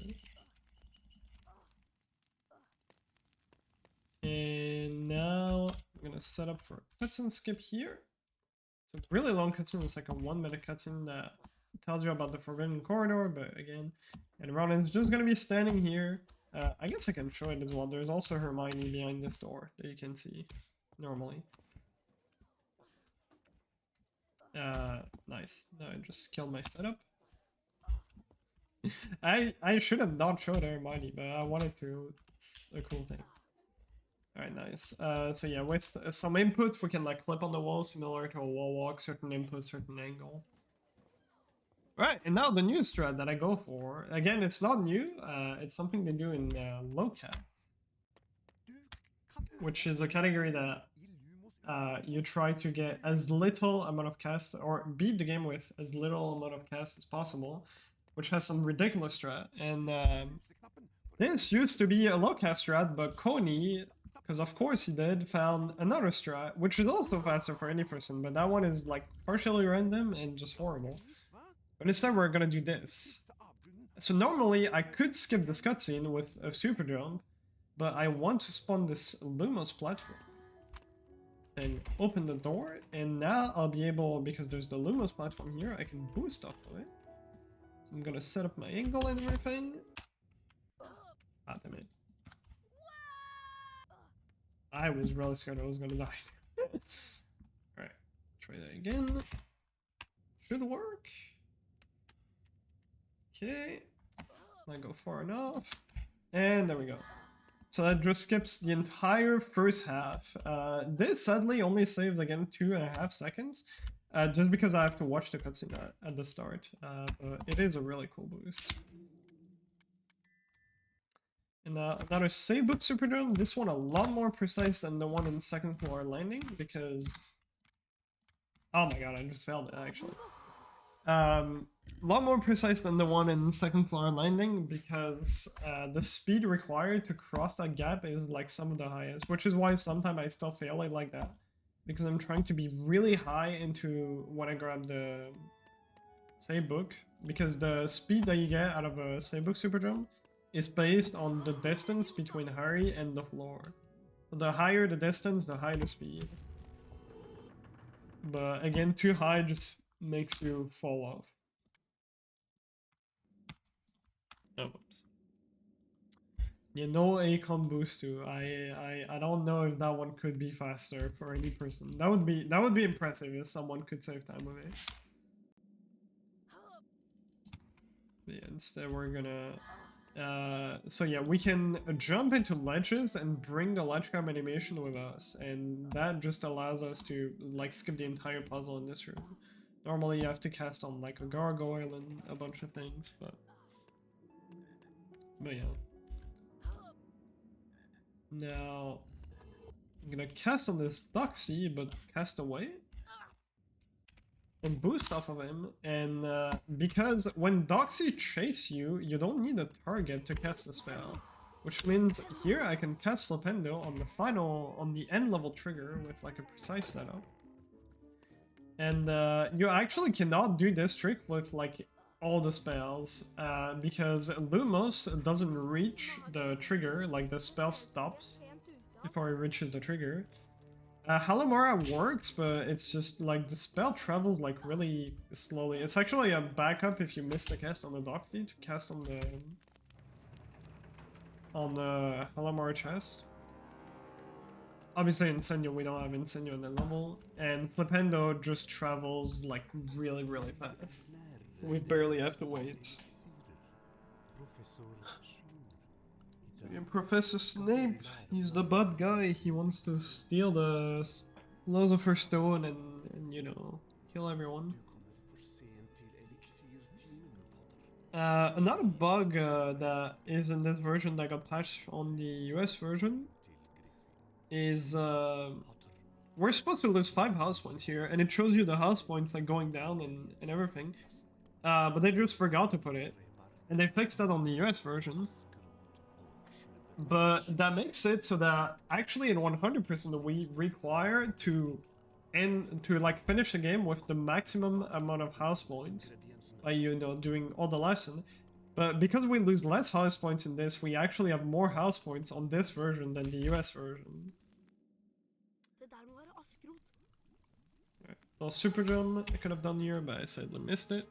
And now I'm gonna set up for a cutscene skip here. It's a really long cutscene, it's like a 1-minute cutscene that tells you about the Forbidden Corridor, but again, and Ronan's just gonna be standing here. I guess I can show it as well. There's also Hermione behind this door that you can see normally. Nice. No, I just killed my setup. I should have not showed Hermione, but I wanted to. It's a cool thing. Alright, nice. So yeah, with some inputs, we can like clip on the wall similar to a wall walk, certain input, certain angle. Right, and now the new strat that I go for, again, it's not new, it's something they do in low-cap, which is a category that you try to get as little amount of cast, or beat the game with as little amount of cast as possible, which has some ridiculous strat. And this used to be a low-cast strat, but Coney, because of course he did, found another strat, which is also faster for any person, but that one is like partially random and just horrible. But instead we're gonna do this. So normally I could skip this cutscene with a super jump, but I want to spawn this Lumos platform. And open the door, and now I'll be able, because there's the Lumos platform here, I can boost off of it. So I'm gonna set up my angle and everything. Ah, damn it. I was really scared I was gonna die. Alright, try that again. Should work. Okay. Not go far enough. And there we go. So that just skips the entire first half. This sadly only saves again 2.5 seconds, just because I have to watch the cutscene at the start. But it is a really cool boost. And another save book Superdome. This one a lot more precise than the one in second floor landing because. Oh my god, I just failed it actually. A lot more precise than the one in second floor landing because the speed required to cross that gap is like some of the highest, which is why sometimes I still fail it like that because I'm trying to be really high into when I grab the save book, because the speed that you get out of a save book super jump is based on the distance between Harry and the floor. So the higher the distance, the higher the speed. But again, too high just makes you fall off. Oh, whoops. Yeah, no Acon boost too. I don't know if that one could be faster for any person. That would be impressive if someone could save time with it. But yeah, instead we're gonna so yeah, we can jump into ledges and bring the ledge grab animation with us, and that just allows us to like skip the entire puzzle in this room. Normally you have to cast on like a gargoyle and a bunch of things, but yeah. Now I'm gonna cast on this Doxy, but cast away and boost off of him, and because when Doxy chase you, you don't need a target to cast the spell, which means here I can cast Flipendo on the end level trigger with like a precise setup, and you actually cannot do this trick with like all the spells because Lumos doesn't reach the trigger, like the spell stops before it reaches the trigger. Halimara works, but it's just like the spell travels like really slowly. It's actually a backup if you miss the cast on the Doxy to cast on the Halimara chest. Obviously in Senyo we don't have Insenyo in the level, and Flipendo just travels like really fast. We barely have to wait. And Professor Snape, he's the bad guy. He wants to steal the Philosopher Stone and you know, kill everyone. Another bug that is in this version that got patched on the US version is we're supposed to lose 5 house points here, and it shows you the house points like going down and everything. But they just forgot to put it, and they fixed that on the US version. But that makes it so that actually in 100% we require to like finish the game with the maximum amount of house points by, you know, doing all the lesson. But because we lose less house points in this, we actually have more house points on this version than the US version. Right. Well, super jump I could have done here, but I sadly missed it.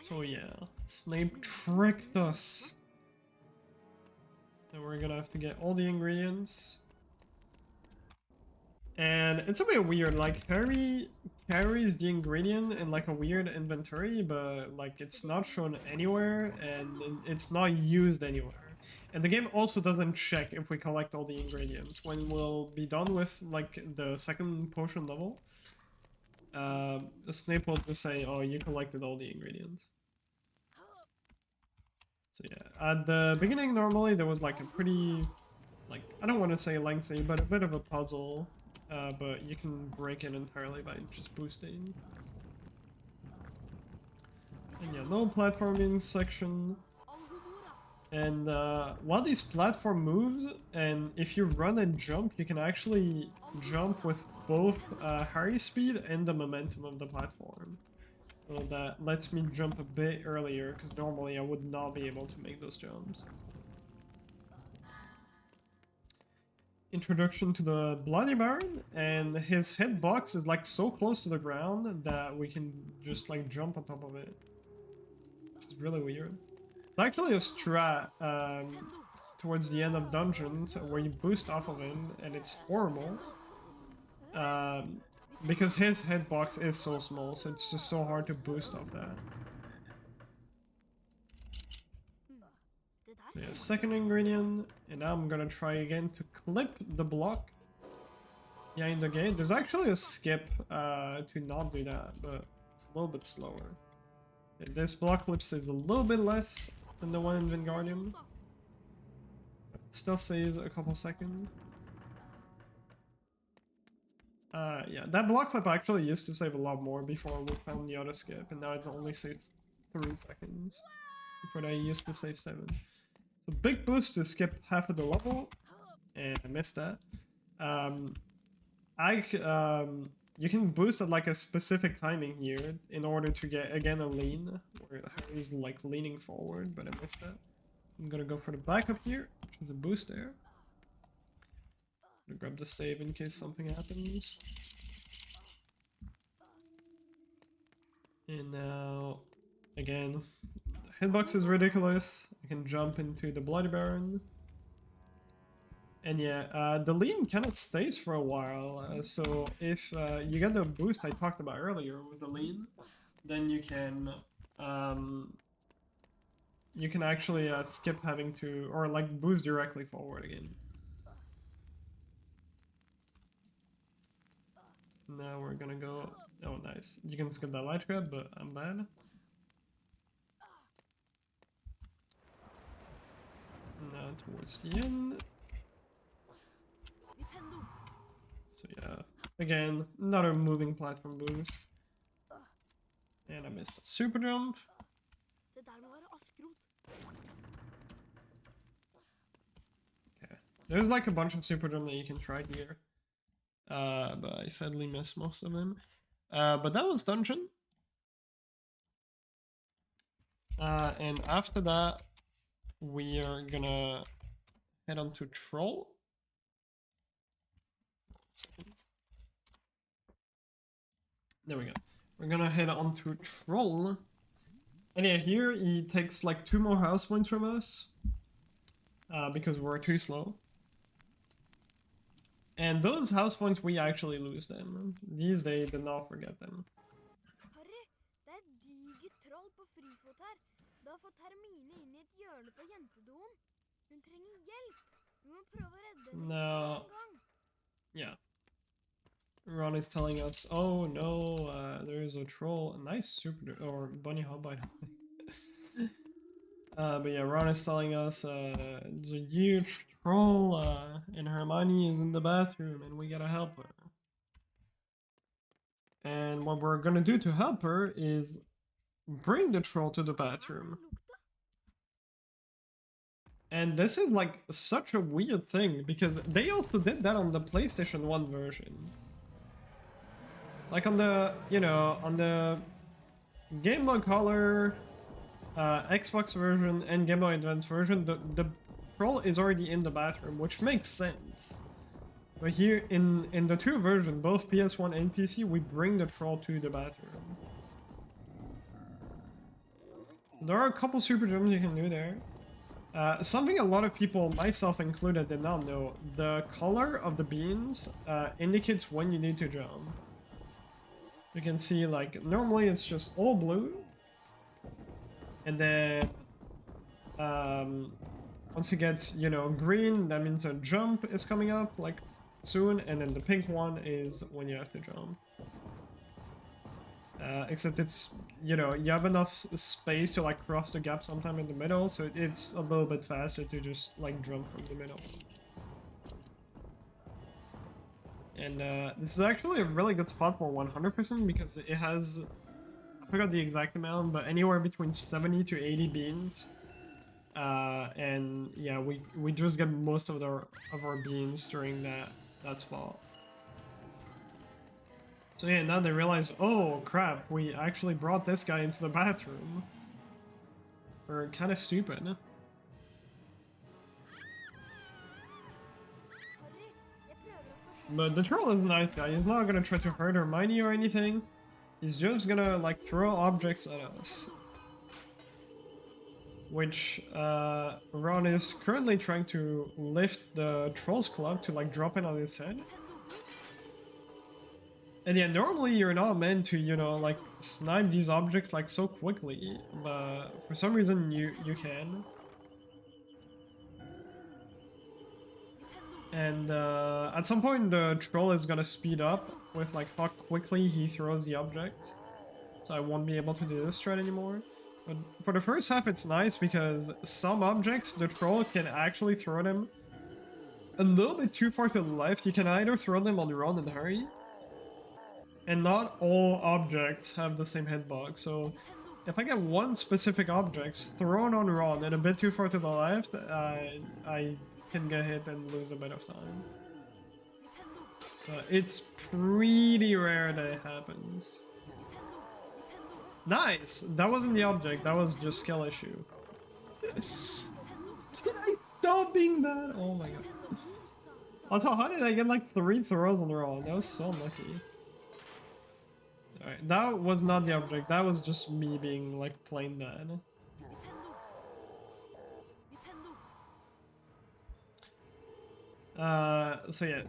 So yeah, Snape tricked us. And we're gonna have to get all the ingredients. And it's a bit weird, like Harry carries the ingredient in like a weird inventory, but like it's not shown anywhere and it's not used anywhere. And the game also doesn't check if we collect all the ingredients. When we'll be done with like the second potion level, Snape will just say, oh, you collected all the ingredients. So yeah, at the beginning normally there was like a pretty, like, I don't want to say lengthy, but a bit of a puzzle, but you can break it entirely by just boosting. And yeah, no platforming section. And while these platform moves, and if you run and jump, you can actually jump with both Harry's speed and the momentum of the platform. So that lets me jump a bit earlier, because normally I would not be able to make those jumps. Introduction to the Bloody Baron, and his hitbox is like so close to the ground that we can just like jump on top of it. Which is really weird. It's actually a strat towards the end of dungeons where you boost off of him, and it's horrible. Because his hitbox is so small, so it's just so hard to boost off that. Yeah, second ingredient, and now I'm gonna try again to clip the block behind the gate. There's actually a skip to not do that, but it's a little bit slower. Okay, this block clip saves a little bit less than the one in Wingardium. But it still saves a couple seconds. Yeah, that block clip actually used to save a lot more before we found the auto skip, and now it only saves 3 seconds. Before that, it used to save 7. So big boost to skip half of the level, and I missed that. You can boost at like a specific timing here in order to get again a lean, where Harry's like leaning forward, but I missed that. I'm gonna go for the backup here, which is a boost there. I'm gonna grab the save in case something happens. And now, again, hitbox is ridiculous. I can jump into the Bloody Baron. And yeah, the lean kind of stays for a while. So if you get the boost I talked about earlier with the lean, then you can actually skip having to, or like boost directly forward again. Now we're gonna go. Oh, nice. You can skip that light grab, but I'm bad. Now towards the end. So yeah, again, another moving platform boost. And I missed a super jump. Okay, there's like a bunch of super jump that you can try here. But I sadly missed most of them. But that was dungeon. And after that, we are gonna head on to Troll. There we go. We're gonna head on to Troll. And yeah, here he takes like 2 more house points from us. Because we're too slow. And those house points, we actually lose them. These, they did not forget them. Harry, det er et digert troll på frifot her. Det har fått Hermine inn i et hjørne på jentedoen. Hun trenger hjelp. Vi må prøve å redde henne No. en gang. Yeah. Ron is telling us, oh no, there is a troll. A nice super, or bunny hub, by the way. But yeah, Ron is telling us there's a huge troll, and Hermione is in the bathroom, and we gotta help her. And what we're gonna do to help her is bring the troll to the bathroom. And this is like such a weird thing, because they also did that on the PlayStation 1 version. Like on the, you know, on the Game Boy Color, Xbox version, and Game Boy Advance version, the troll is already in the bathroom, which makes sense. But here in the 2 version, both PS1 and PC, we bring the troll to the bathroom. There are a couple super jumps you can do there. Something a lot of people, myself included, did not know. The color of the beans indicates when you need to jump. You can see, like, normally it's just all blue. And then, once it gets, you know, green, that means a jump is coming up, like, soon. And then the pink one is when you have to jump. Except it's, you know, you have enough space to, like, cross the gap sometime in the middle, so it's a little bit faster to just, like, jump from the middle. And this is actually a really good spot for 100% because it has, I forgot the exact amount, but anywhere between 70 to 80 beans. And yeah, we just get most of our beans during that spot. So yeah, now they realize, oh crap, we actually brought this guy into the bathroom. We're kind of stupid. But the troll is a nice guy. He's not gonna try to hurt Hermione or anything. He's just gonna, like, throw objects at us. Which, Ron is currently trying to lift the Troll's Club to, like, drop it on his head. And yeah, normally you're not meant to, you know, like, snipe these objects, like, so quickly. But for some reason you can. And at some point the troll is gonna speed up with like how quickly he throws the object. So I won't be able to do this strat anymore. But for the first half it's nice because some objects the troll can actually throw them a little bit too far to the left. You can either throw them on run and hurry. And not all objects have the same hitbox. So if I get one specific object thrown on run and a bit too far to the left, I can get hit and lose a bit of time. It's pretty rare that it happens. Nice! That wasn't the object, that was just skill issue. Did I stop being bad? Oh my god. Also, how did I get like 3 throws on run? That was so lucky. Alright, that was not the object, that was just me being like plain bad. So yeah,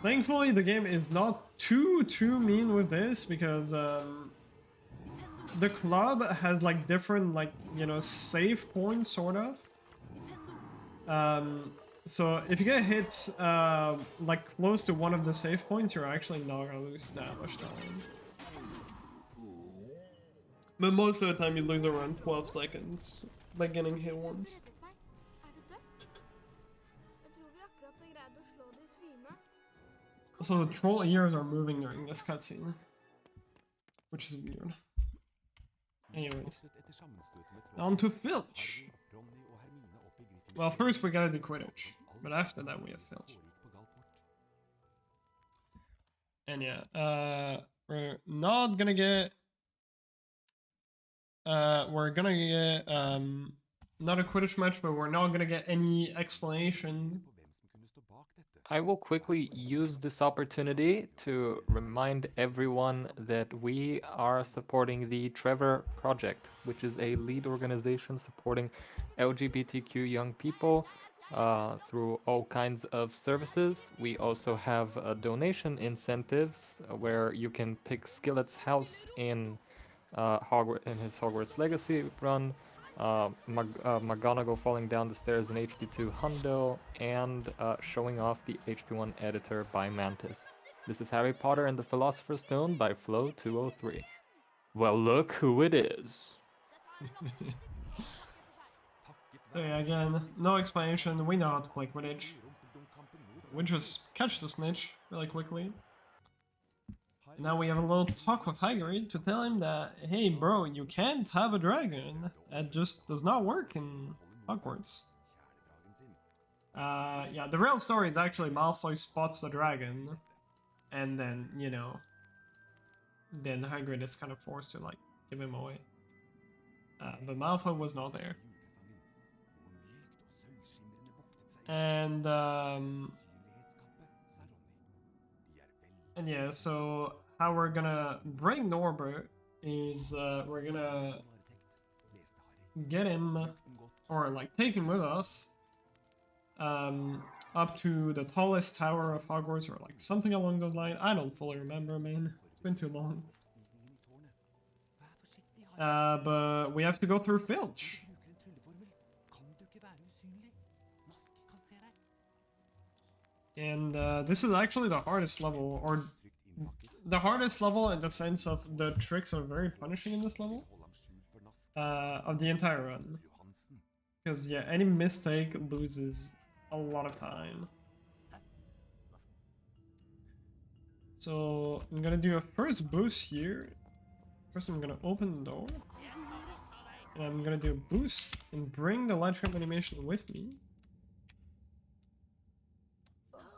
thankfully the game is not too mean with this because the club has like different like, you know, save points sort of. So if you get hit like close to one of the save points, you're actually not gonna lose that much time. But most of the time you lose around 12 seconds by getting hit once. So the troll ears are moving during this cutscene, which is weird. Anyways, on to Filch. Well, first we gotta do Quidditch, but after that we have Filch. And yeah, we're not gonna get. We're gonna get not a Quidditch match, but we're not gonna get any explanation. I will quickly use this opportunity to remind everyone that we are supporting the Trevor Project, which is a lead organization supporting LGBTQ young people through all kinds of services. We also have donation incentives where you can pick Skillet's house in his Hogwarts Legacy run, McGonagall falling down the stairs in HP2 Hundo, and showing off the HP1 editor by Mantis. This is Harry Potter and the Philosopher's Stone by Flo203. Well, look who it is. So yeah, again, no explanation, we know how to play Quidditch. We just catch the snitch really quickly. Now we have a little talk with Hagrid to tell him that, hey bro, you can't have a dragon. That just does not work in Hogwarts. Yeah, the real story is actually Malfoy spots the dragon, and then, you know, then Hagrid is kind of forced to, like, give him away. But Malfoy was not there. And yeah, so how we're gonna bring Norbert is we're gonna get him, or like take him with us, up to the tallest tower of Hogwarts, or like something along those lines. I don't fully remember, man. It's been too long. But we have to go through Filch. And this is actually the hardest level, or the hardest level in the sense of the tricks are very punishing in this level, of the entire run. Because yeah, any mistake loses a lot of time. So I'm gonna do a first boost here. First I'm gonna open the door. And I'm gonna do a boost and bring the light trap animation with me.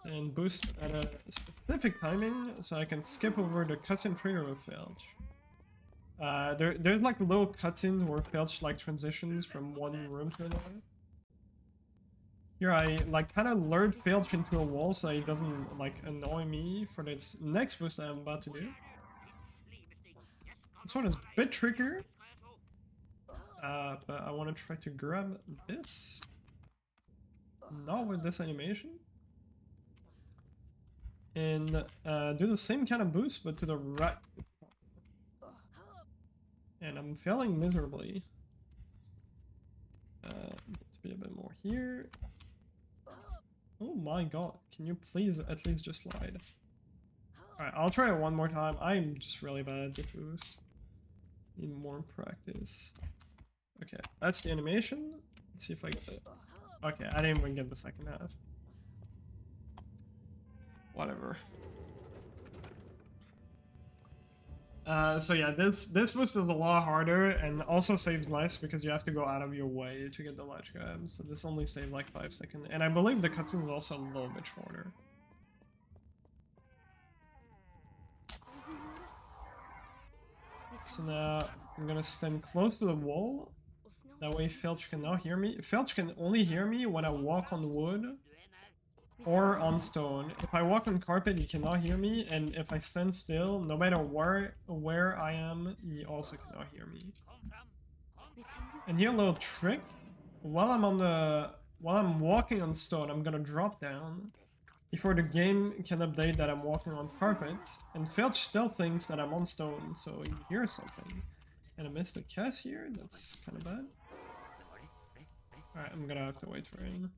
And boost at a specific timing so I can skip over the cutscene trigger with Filch. There's like little cutscenes where Filch like transitions from one room to another. Here I like kind of lured Filch into a wall so he doesn't like annoy me for this next boost I'm about to do. This one is a bit trickier, but I want to try to grab this. Not with this animation. And do the same kind of boost, but to the right. And I'm failing miserably. To be a bit more here. Oh my god, can you please at least just slide? Alright, I'll try it one more time. I'm just really bad with boost. Need more practice. Okay, that's the animation. Let's see if I get it. Okay, I didn't even get the second half. Whatever. So yeah, this boost is a lot harder and also saves less because you have to go out of your way to get the ledge grab. So this only saved like 5 seconds. And I believe the cutscene is also a little bit shorter. So now I'm gonna stand close to the wall. That way Filch cannot hear me. Filch can only hear me when I walk on wood or on stone. If I walk on carpet, he cannot hear me, and if I stand still, no matter where I am, he also cannot hear me. And here a little trick. While I'm walking on stone, I'm gonna drop down before the game can update that I'm walking on carpet, and Filch still thinks that I'm on stone, so he hears something. And I missed a cast here, that's kind of bad. Alright, I'm gonna have to wait for him.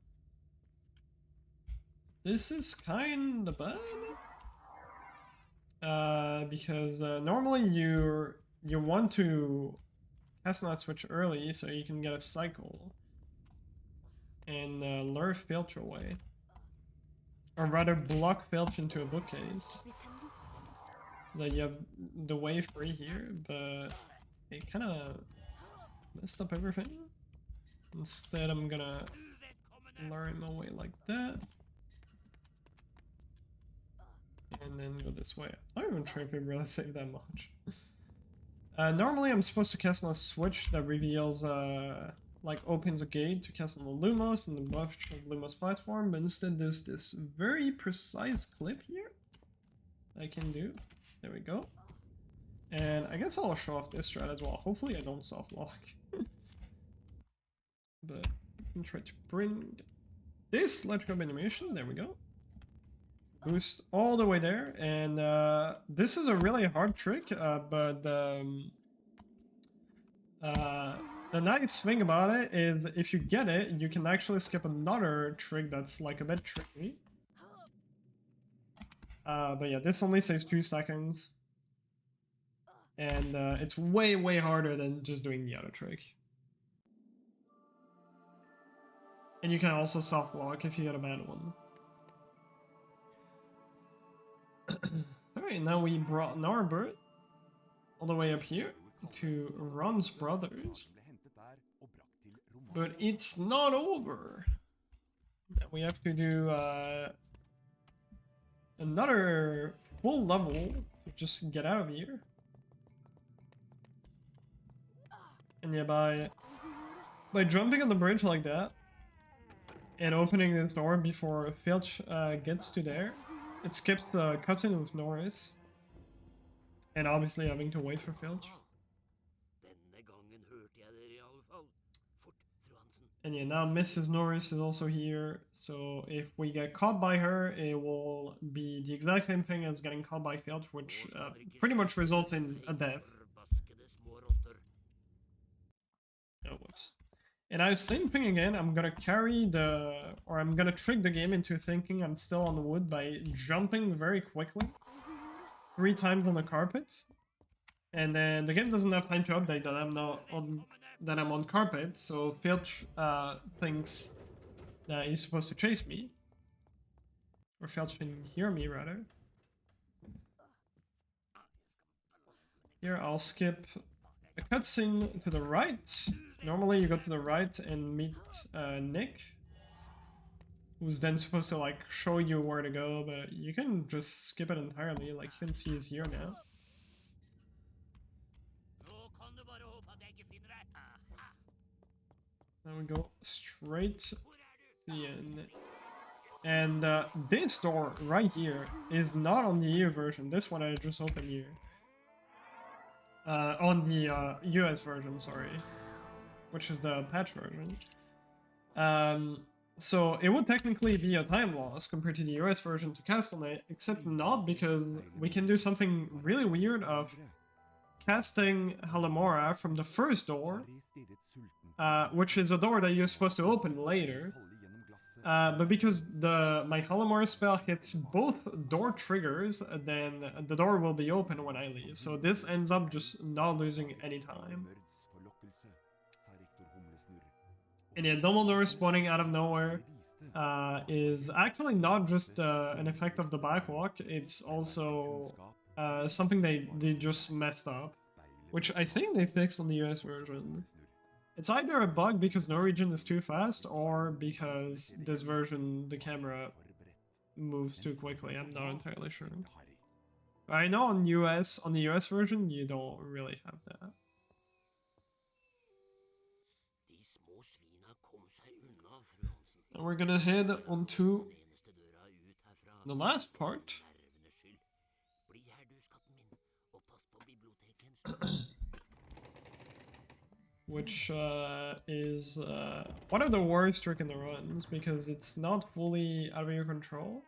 This is kind of bad. Because normally you want to cast not switch early so you can get a cycle and lure Filch away. Or rather block Filch into a bookcase. That you have the way free here, but it kind of messed up everything. Instead, I'm gonna lure him away like that. And then go this way. I'm not even sure if it really saved that much. Normally, I'm supposed to cast on a switch that reveals, like opens a gate to cast on the Lumos and the buff of Lumos platform, but instead there's this very precise clip here I can do. There we go. And I guess I'll show off this strat as well. Hopefully I don't soft lock. But I can try to bring this ledge grab animation. There we go. Boost all the way there, and this is a really hard trick, but the nice thing about it is if you get it, you can actually skip another trick that's like a bit tricky. But yeah, this only saves 2 seconds, and it's way harder than just doing the other trick. And you can also soft lock if you get a bad one. Alright, now we brought Norbert all the way up here to Ron's brothers. But it's not over. We have to do another full level to just get out of here. And yeah, by jumping on the bridge like that and opening this door before Filch gets to there, it skips the cutscene with Norris. And obviously having to wait for Filch. And yeah, now Mrs. Norris is also here, so if we get caught by her, it will be the exact same thing as getting caught by Filch, which pretty much results in a death. Oh, whoops. And I was thinking again, I'm gonna I'm gonna trick the game into thinking I'm still on the wood by jumping very quickly 3 times on the carpet. And then the game doesn't have time to update that I'm on carpet, so Filch thinks that he's supposed to chase me. Or Filch can hear me, rather. Here, I'll skip a cutscene to the right. Normally you go to the right and meet Nick, who's then supposed to like show you where to go, but you can just skip it entirely, like you can see he's here now. Now we go straight to the end. And this door right here is not on the EU version. This one I just opened here. On the US version, sorry. Which is the patch version. So it would technically be a time loss compared to the US version to cast on it, except not, because we can do something really weird of casting Halimora from the first door, which is a door that you're supposed to open later. But because my Halimar spell hits both door triggers, then the door will be open when I leave. So this ends up just not losing any time. And yeah, Dumbledore spawning out of nowhere is actually not just an effect of the backwalk, it's also something they just messed up, which I think they fixed on the US version. It's either a bug because Norwegian is too fast, or because this version, the camera moves too quickly. I'm not entirely sure. I know on the US version, you don't really have that. And we're gonna head on to the last part. Which is one of the worst trick in the runs, because it's not fully out of your control.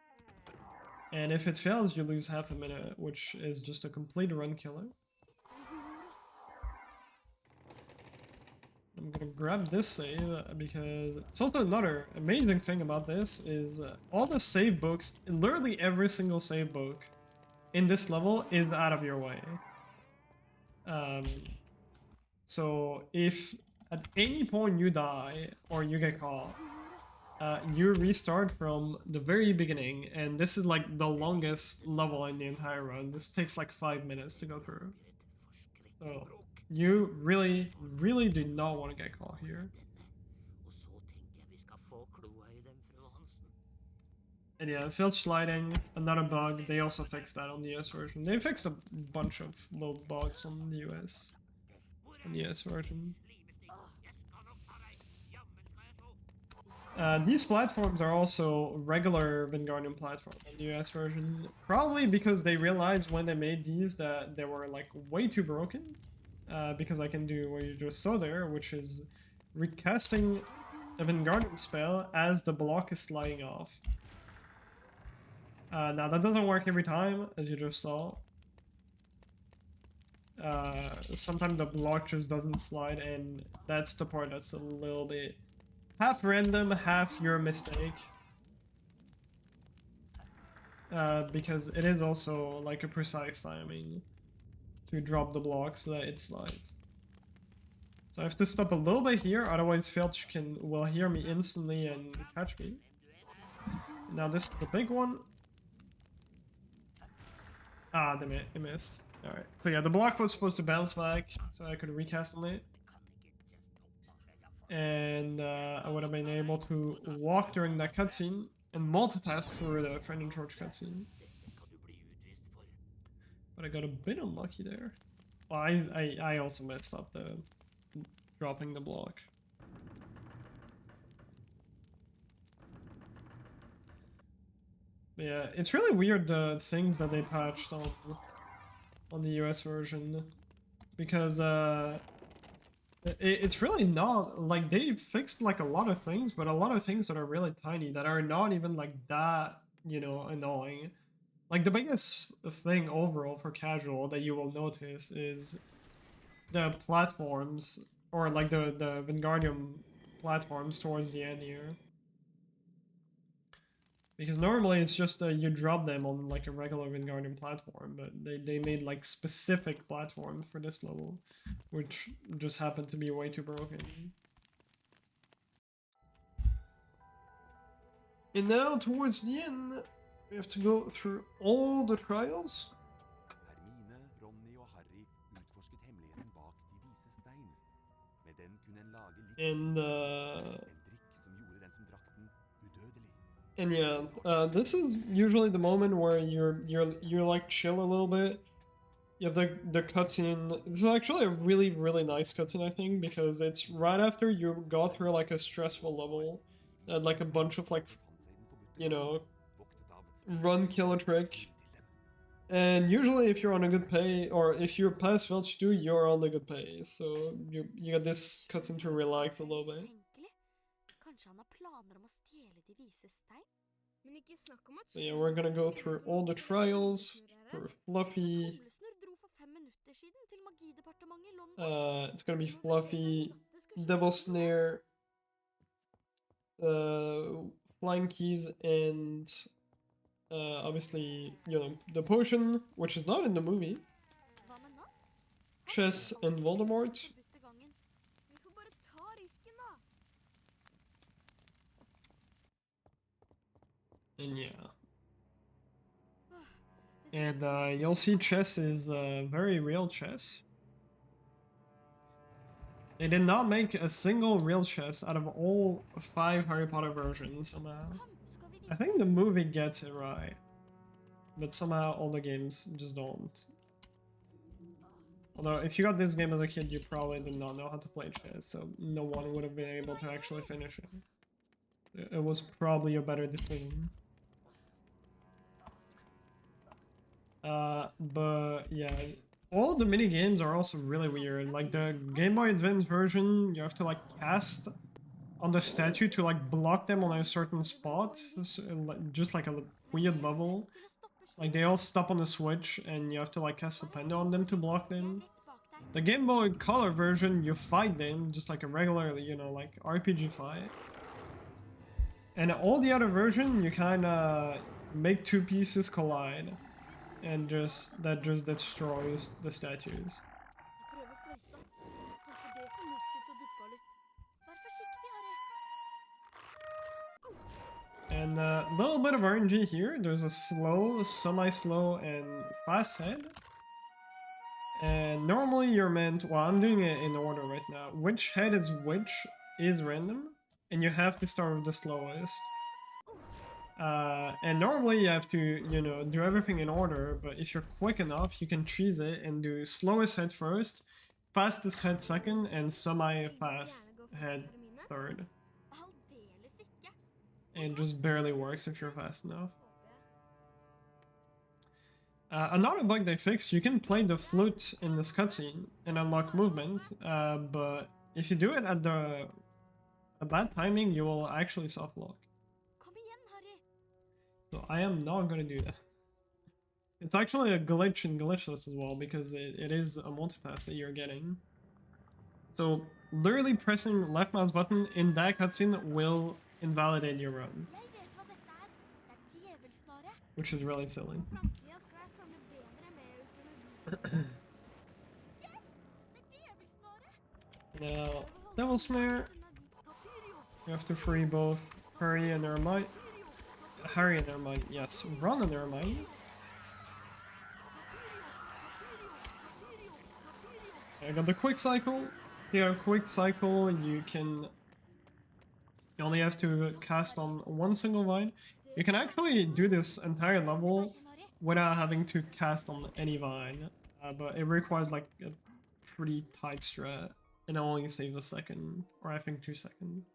And if it fails, you lose half a minute, which is just a complete run killer. I'm gonna grab this save because it's also another amazing thing about this is all the save books, literally every single save book in this level is out of your way. So if at any point you die or you get caught, you restart from the very beginning, and this is like the longest level in the entire run. This takes like 5 minutes to go through. So you really, really do not want to get caught here. And yeah, filch sliding, another bug. They also fixed that on the US version. They fixed a bunch of little bugs on the US version. These platforms are also regular Wingardium platforms on the US version. Probably because they realized when they made these that they were like way too broken. Because I can do what you just saw there, which is recasting a Wingardium spell as the block is sliding off. Now that doesn't work every time, as you just saw. Sometimes the block just doesn't slide, and that's the part that's a little bit half random, half your mistake. Because it is also like a precise timing to drop the block so that it slides. So I have to stop a little bit here, otherwise Filch will hear me instantly and catch me. Now this is the big one. Ah, damn it, it missed. Alright, so yeah, the block was supposed to bounce back, so I could recast it. And I would have been able to walk during that cutscene and multitask through the Friend and George cutscene. But I got a bit unlucky there. Well, I also messed up the dropping the block. But yeah, it's really weird the things that they patched on the US version, because it's really not like they fixed like a lot of things, but a lot of things that are really tiny that are not even like that, you know, annoying. Like the biggest thing overall for casual that you will notice is the platforms, or like the Wingardium platforms towards the end here. Because normally it's just you drop them on like a regular Wingardium platform, but they made like specific platforms for this level, which just happened to be way too broken. And now towards the end, we have to go through all the trials. And yeah, this is usually the moment where you're like chill a little bit. You have the cutscene. This is actually a really nice cutscene, I think, because it's right after you go through like a stressful level, and like a bunch of like, you know, run, kill a trick. And usually if you're on a good pay, or if you're past Filch 2, you're on the good pay. So you get this cutscene to relax a little bit. So yeah, we're gonna go through all the trials for Fluffy. It's gonna be Fluffy, Devil Snare, flying keys and obviously, you know, the potion, which is not in the movie, Hva med nask? chess and Voldemort, Forbudte gangen. Vi får bare ta risken, da. and yeah. Det ser And ut som you'll see chess is very real chess. They did not make a single real chess out of all 5 Harry Potter versions somehow. Kom, skal vi I videre. think the movie gets it right, but somehow all the games just don't. Although, if you got this game as a kid, you probably did not know how to play chess, so no one would have been able to actually finish it. It was probably a better decision. But yeah, all the mini games are also really weird. Like the Game Boy Advance version, you have to like cast on the statue to like block them on a certain spot, just like a weird level. Til å stoppe Like they all stop on the switch, and you have to like cast a panda on them to block Jeg er them. rett bak deg. The Game Boy Color version, you fight them just like a regular, you know, like RPG fight. And all the other version, you kind of make 2 pieces collide, and that just destroys the statues. Jeg prøver fløyta. Kanskje det får Lucy til å duppe av litt. Vær forsiktig, Harry. And a little bit of RNG here. There's a slow, semi-slow, and fast head. And normally you're meant, well, I'm doing it in order right now. Which head is which is random, and you have to start with the slowest. And normally you have to, you know, do everything in order, but if you're quick enough, you can cheese it and do slowest head first, fastest head second, and semi-fast head third. Aldeles ikke. And it just barely works if you're fast enough. Another bug they fixed, you can play the flute in this cutscene and unlock movement, but if you do it at a bad timing, you will actually soft lock. Kom igjen, Harry. So I am not gonna do that. It's actually a glitch in glitchless as well, because it is a multitask that you're getting. So literally pressing left mouse button in that cutscene will invalidate your run, Jeg vet hva dette er. Det er djevelsnare. which is really silly. For framtida skal jeg følge bedre med utover Det er djevelsnare. Now, Devil Snare, you have to free both Harry and Hermione. Harry and Hermione, yes, Ron and Hermione. I got the quick cycle. If you have a quick cycle, you only have to cast on one single vine. You can actually do this entire level without having to cast on any vine, but it requires like a pretty tight strat, and it only saves a second, or I think 2 seconds.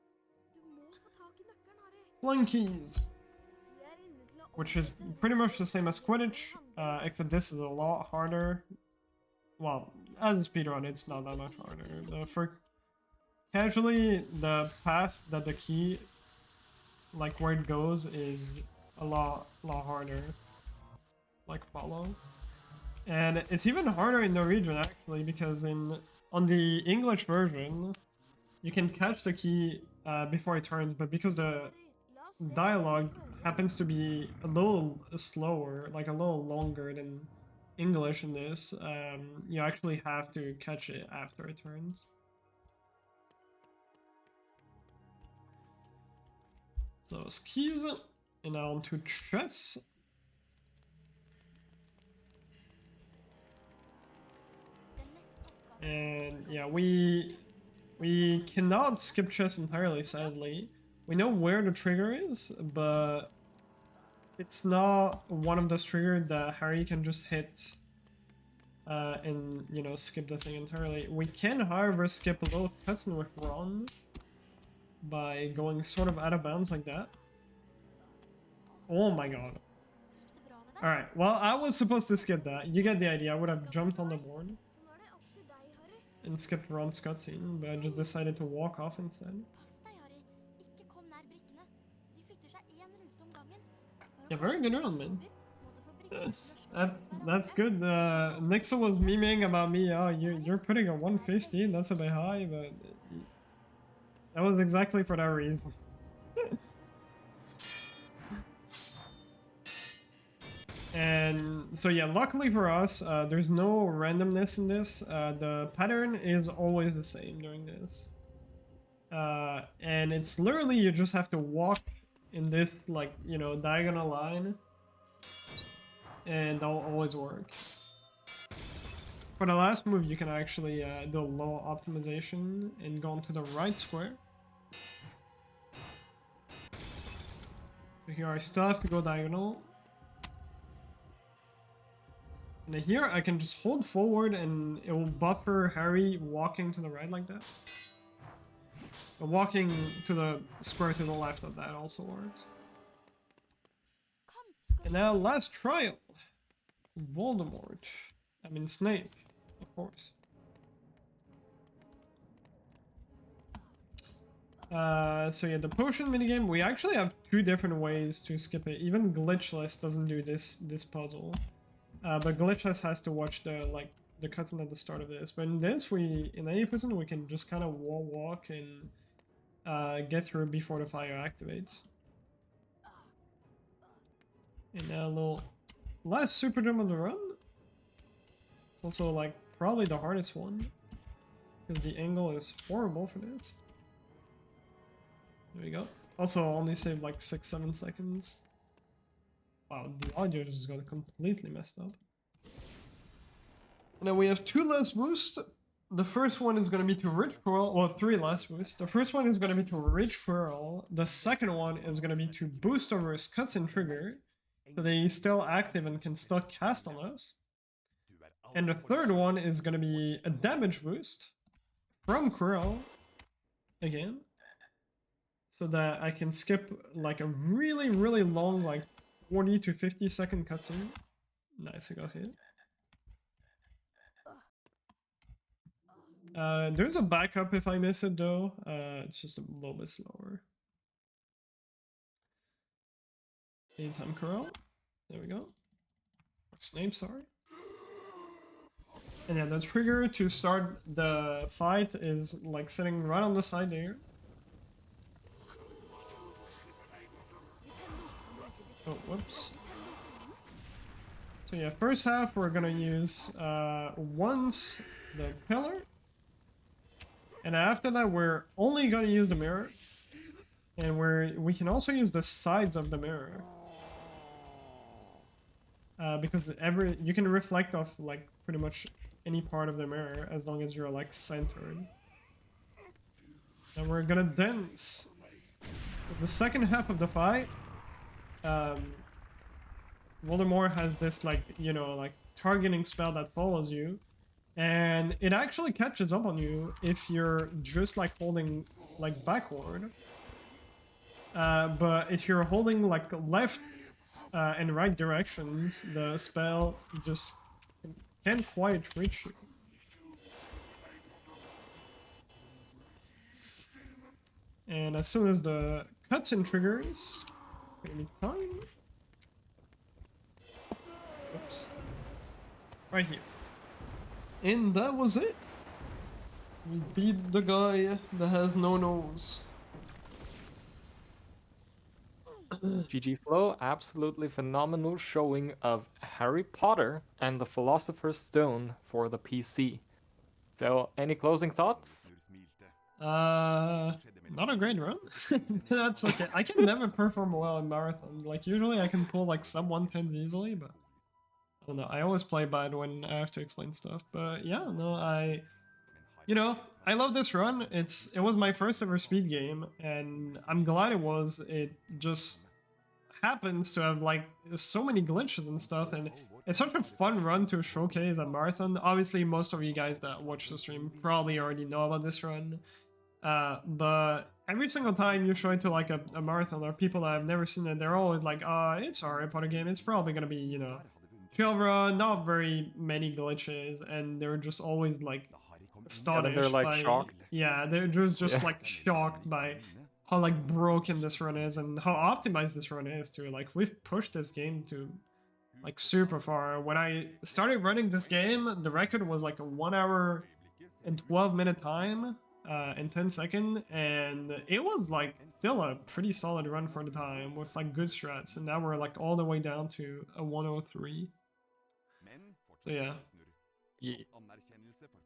Du må få tak i nøkkelen, Harry. Flying keys, De er inne til å which is opprette pretty much røde the same as Quidditch, except this is a lot harder. Well, as a speedrun, it's not that much harder. For casually, the path that the key, like where it goes, is a lot harder. Like follow, and it's even harder in Norwegian actually, because on the English version, you can catch the key before it turns, but because the Harry, la oss se hva dialogue vi får. happens to be a little slower, like a little longer than English in this, you actually have to catch it after it turns. So skis, and now on to chess. Den neste oppgaven. And yeah, we cannot skip chess entirely, sadly. We know where the trigger is, but it's not one of those triggers that Harry can just hit and, you know, skip the thing entirely. We can, however, skip a little cutscene with Ron by going sort of out of bounds like that. Oh my god. Gikk det bra med deg? Alright, well, I was supposed to skip that. You get the idea. I would have jumped on the board Så nå er det opp til deg, Harry. and skipped Ron's cutscene, but I just decided to walk off instead. Pass deg, Harry. Ikke kom nær brikkene. De flytter seg én rute om gangen. Når Yeah, du very good kommer run, man. over, må du få brikkene til å slå That's mot that's hverandre. good. Nixon was memeing about me. Oh, you're putting a 150. That's a bit high, but that was exactly for that reason. And so yeah, luckily for us, there's no randomness in this. The pattern is always the same during this. And it's literally you just have to walk in this, like, you know, diagonal line, and that'll always work. For the last move, you can actually do a low optimization and go into the right square. So here I still have to go diagonal. And here I can just hold forward and it will buffer Harry walking to the right like that. But walking to the square to the left of that also works. And now last trial. Voldemort. I mean Snape, of course. So yeah, the potion minigame, we actually have two different ways to skip it. Even Glitchless doesn't do this puzzle. But Glitchless has to watch the cutscene at the start of this. But in this, in 80%, we can just kind of walk and get through before the fire activates. And now a little last super jump on the run. It's also like probably the hardest one because the angle is horrible for this. There we go. Also, only saved like 6-7 seconds. Wow, the audio just got completely messed up. Now we have two last boosts. The first one is going to be to Rich Whirl, well, three last boosts. The first one is going to be to Rich Whirl. The second one is going to be to boost over his cutscene trigger, so that he's still active and can still cast on us. And the third one is going to be a damage boost from Quirrell, again, so that I can skip like a really, really long, like 40 to 50 second cutscene. Nice, I got hit. There's a backup if I miss it though. It's just a little bit slower. Anytime Quirrell. There we go. Or Snape, sorry. And yeah, the trigger to start the fight is like sitting right on the side there. Oh, whoops. So yeah, first half we're gonna use once the pillar. And after that we're only gonna use the mirror. And we can also use the sides of the mirror. Because you can reflect off like pretty much any part of the mirror as long as you're like centered. And we're gonna dance. The second half of the fight, Voldemort has this like, you know, like targeting spell that follows you, and it actually catches up on you if you're just like holding like backward. But if you're holding like left and right directions, the spell just can't quite reach you. And as soon as the cutscene triggers, gonna be time. Oops. Right here. And that was it. We beat the guy that has no nose. GG Flo, absolutely phenomenal showing of Harry Potter and the Philosopher's Stone for the PC. So, any closing thoughts? Not a great run. That's okay. I can never perform well in marathon. Like usually I can pull like sub 110s easily, but I don't know. I always play bad when I have to explain stuff. But yeah, no, I love this run. It was my first ever speed game, and I'm glad it was. It just happens to have like so many glitches and stuff, and it's such a fun run to showcase at marathon. Obviously, most of you guys that watch the stream probably already know about this run. But every single time you show it to like a marathon or people that have never seen it, they're always like, it's a Harry Potter game. It's probably gonna be, you know, chill run, not very many glitches, and they're just always like astonished. They're like shocked. Yeah, they're just like shocked by how like broken this run is and how optimized this run is too. Like we've pushed this game to like super far. When I started running this game, the record was like a 1 hour and 12 minute time. in 10 seconds, and it was like still a pretty solid run for the time with like good strats, and now we're like all the way down to a 103. So yeah.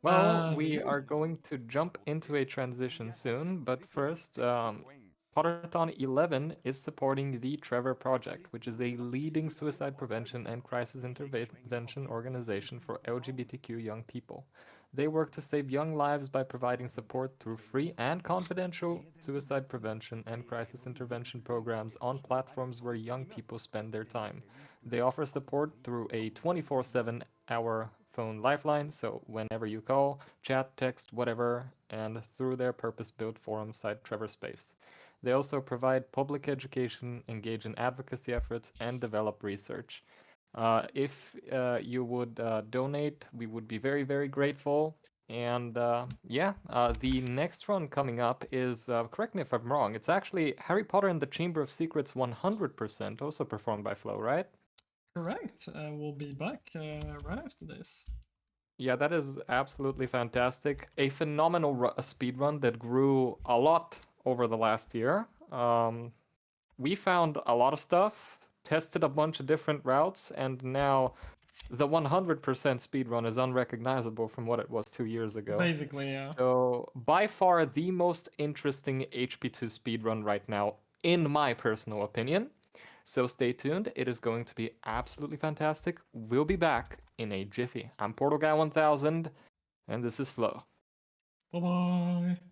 Well, we Good. are going to jump into a transition soon, but first, Potterthon 11 is supporting the Trevor Project, which is a leading suicide prevention and crisis intervention organization for LGBTQ young people. They work to save young lives by providing support through free and confidential suicide prevention and crisis intervention programs on platforms where young people spend their time. They offer support through a 24/7 hour phone lifeline, so whenever you call, chat, text, whatever, and through their purpose-built forum site Trevor Space. They also provide public education, engage in advocacy efforts, and develop research. If you would donate, we would be very, very grateful. And the next one coming up is, correct me if I'm wrong, it's actually Harry Potter and the Chamber of Secrets 100%, also performed by Flo, right? Correct. We'll be back right after this. Yeah, that is absolutely fantastic. A phenomenal speed run that grew a lot over the last year. We found a lot of stuff, tested a bunch of different routes, and now the 100% speed run is unrecognizable from what it was 2 years ago. Basically, yeah. So, by far the most interesting HP2 speedrun right now, in my personal opinion. So, stay tuned. It is going to be absolutely fantastic. We'll be back in a jiffy. I'm Portal Guy 1000, and this is Flo. Bye bye.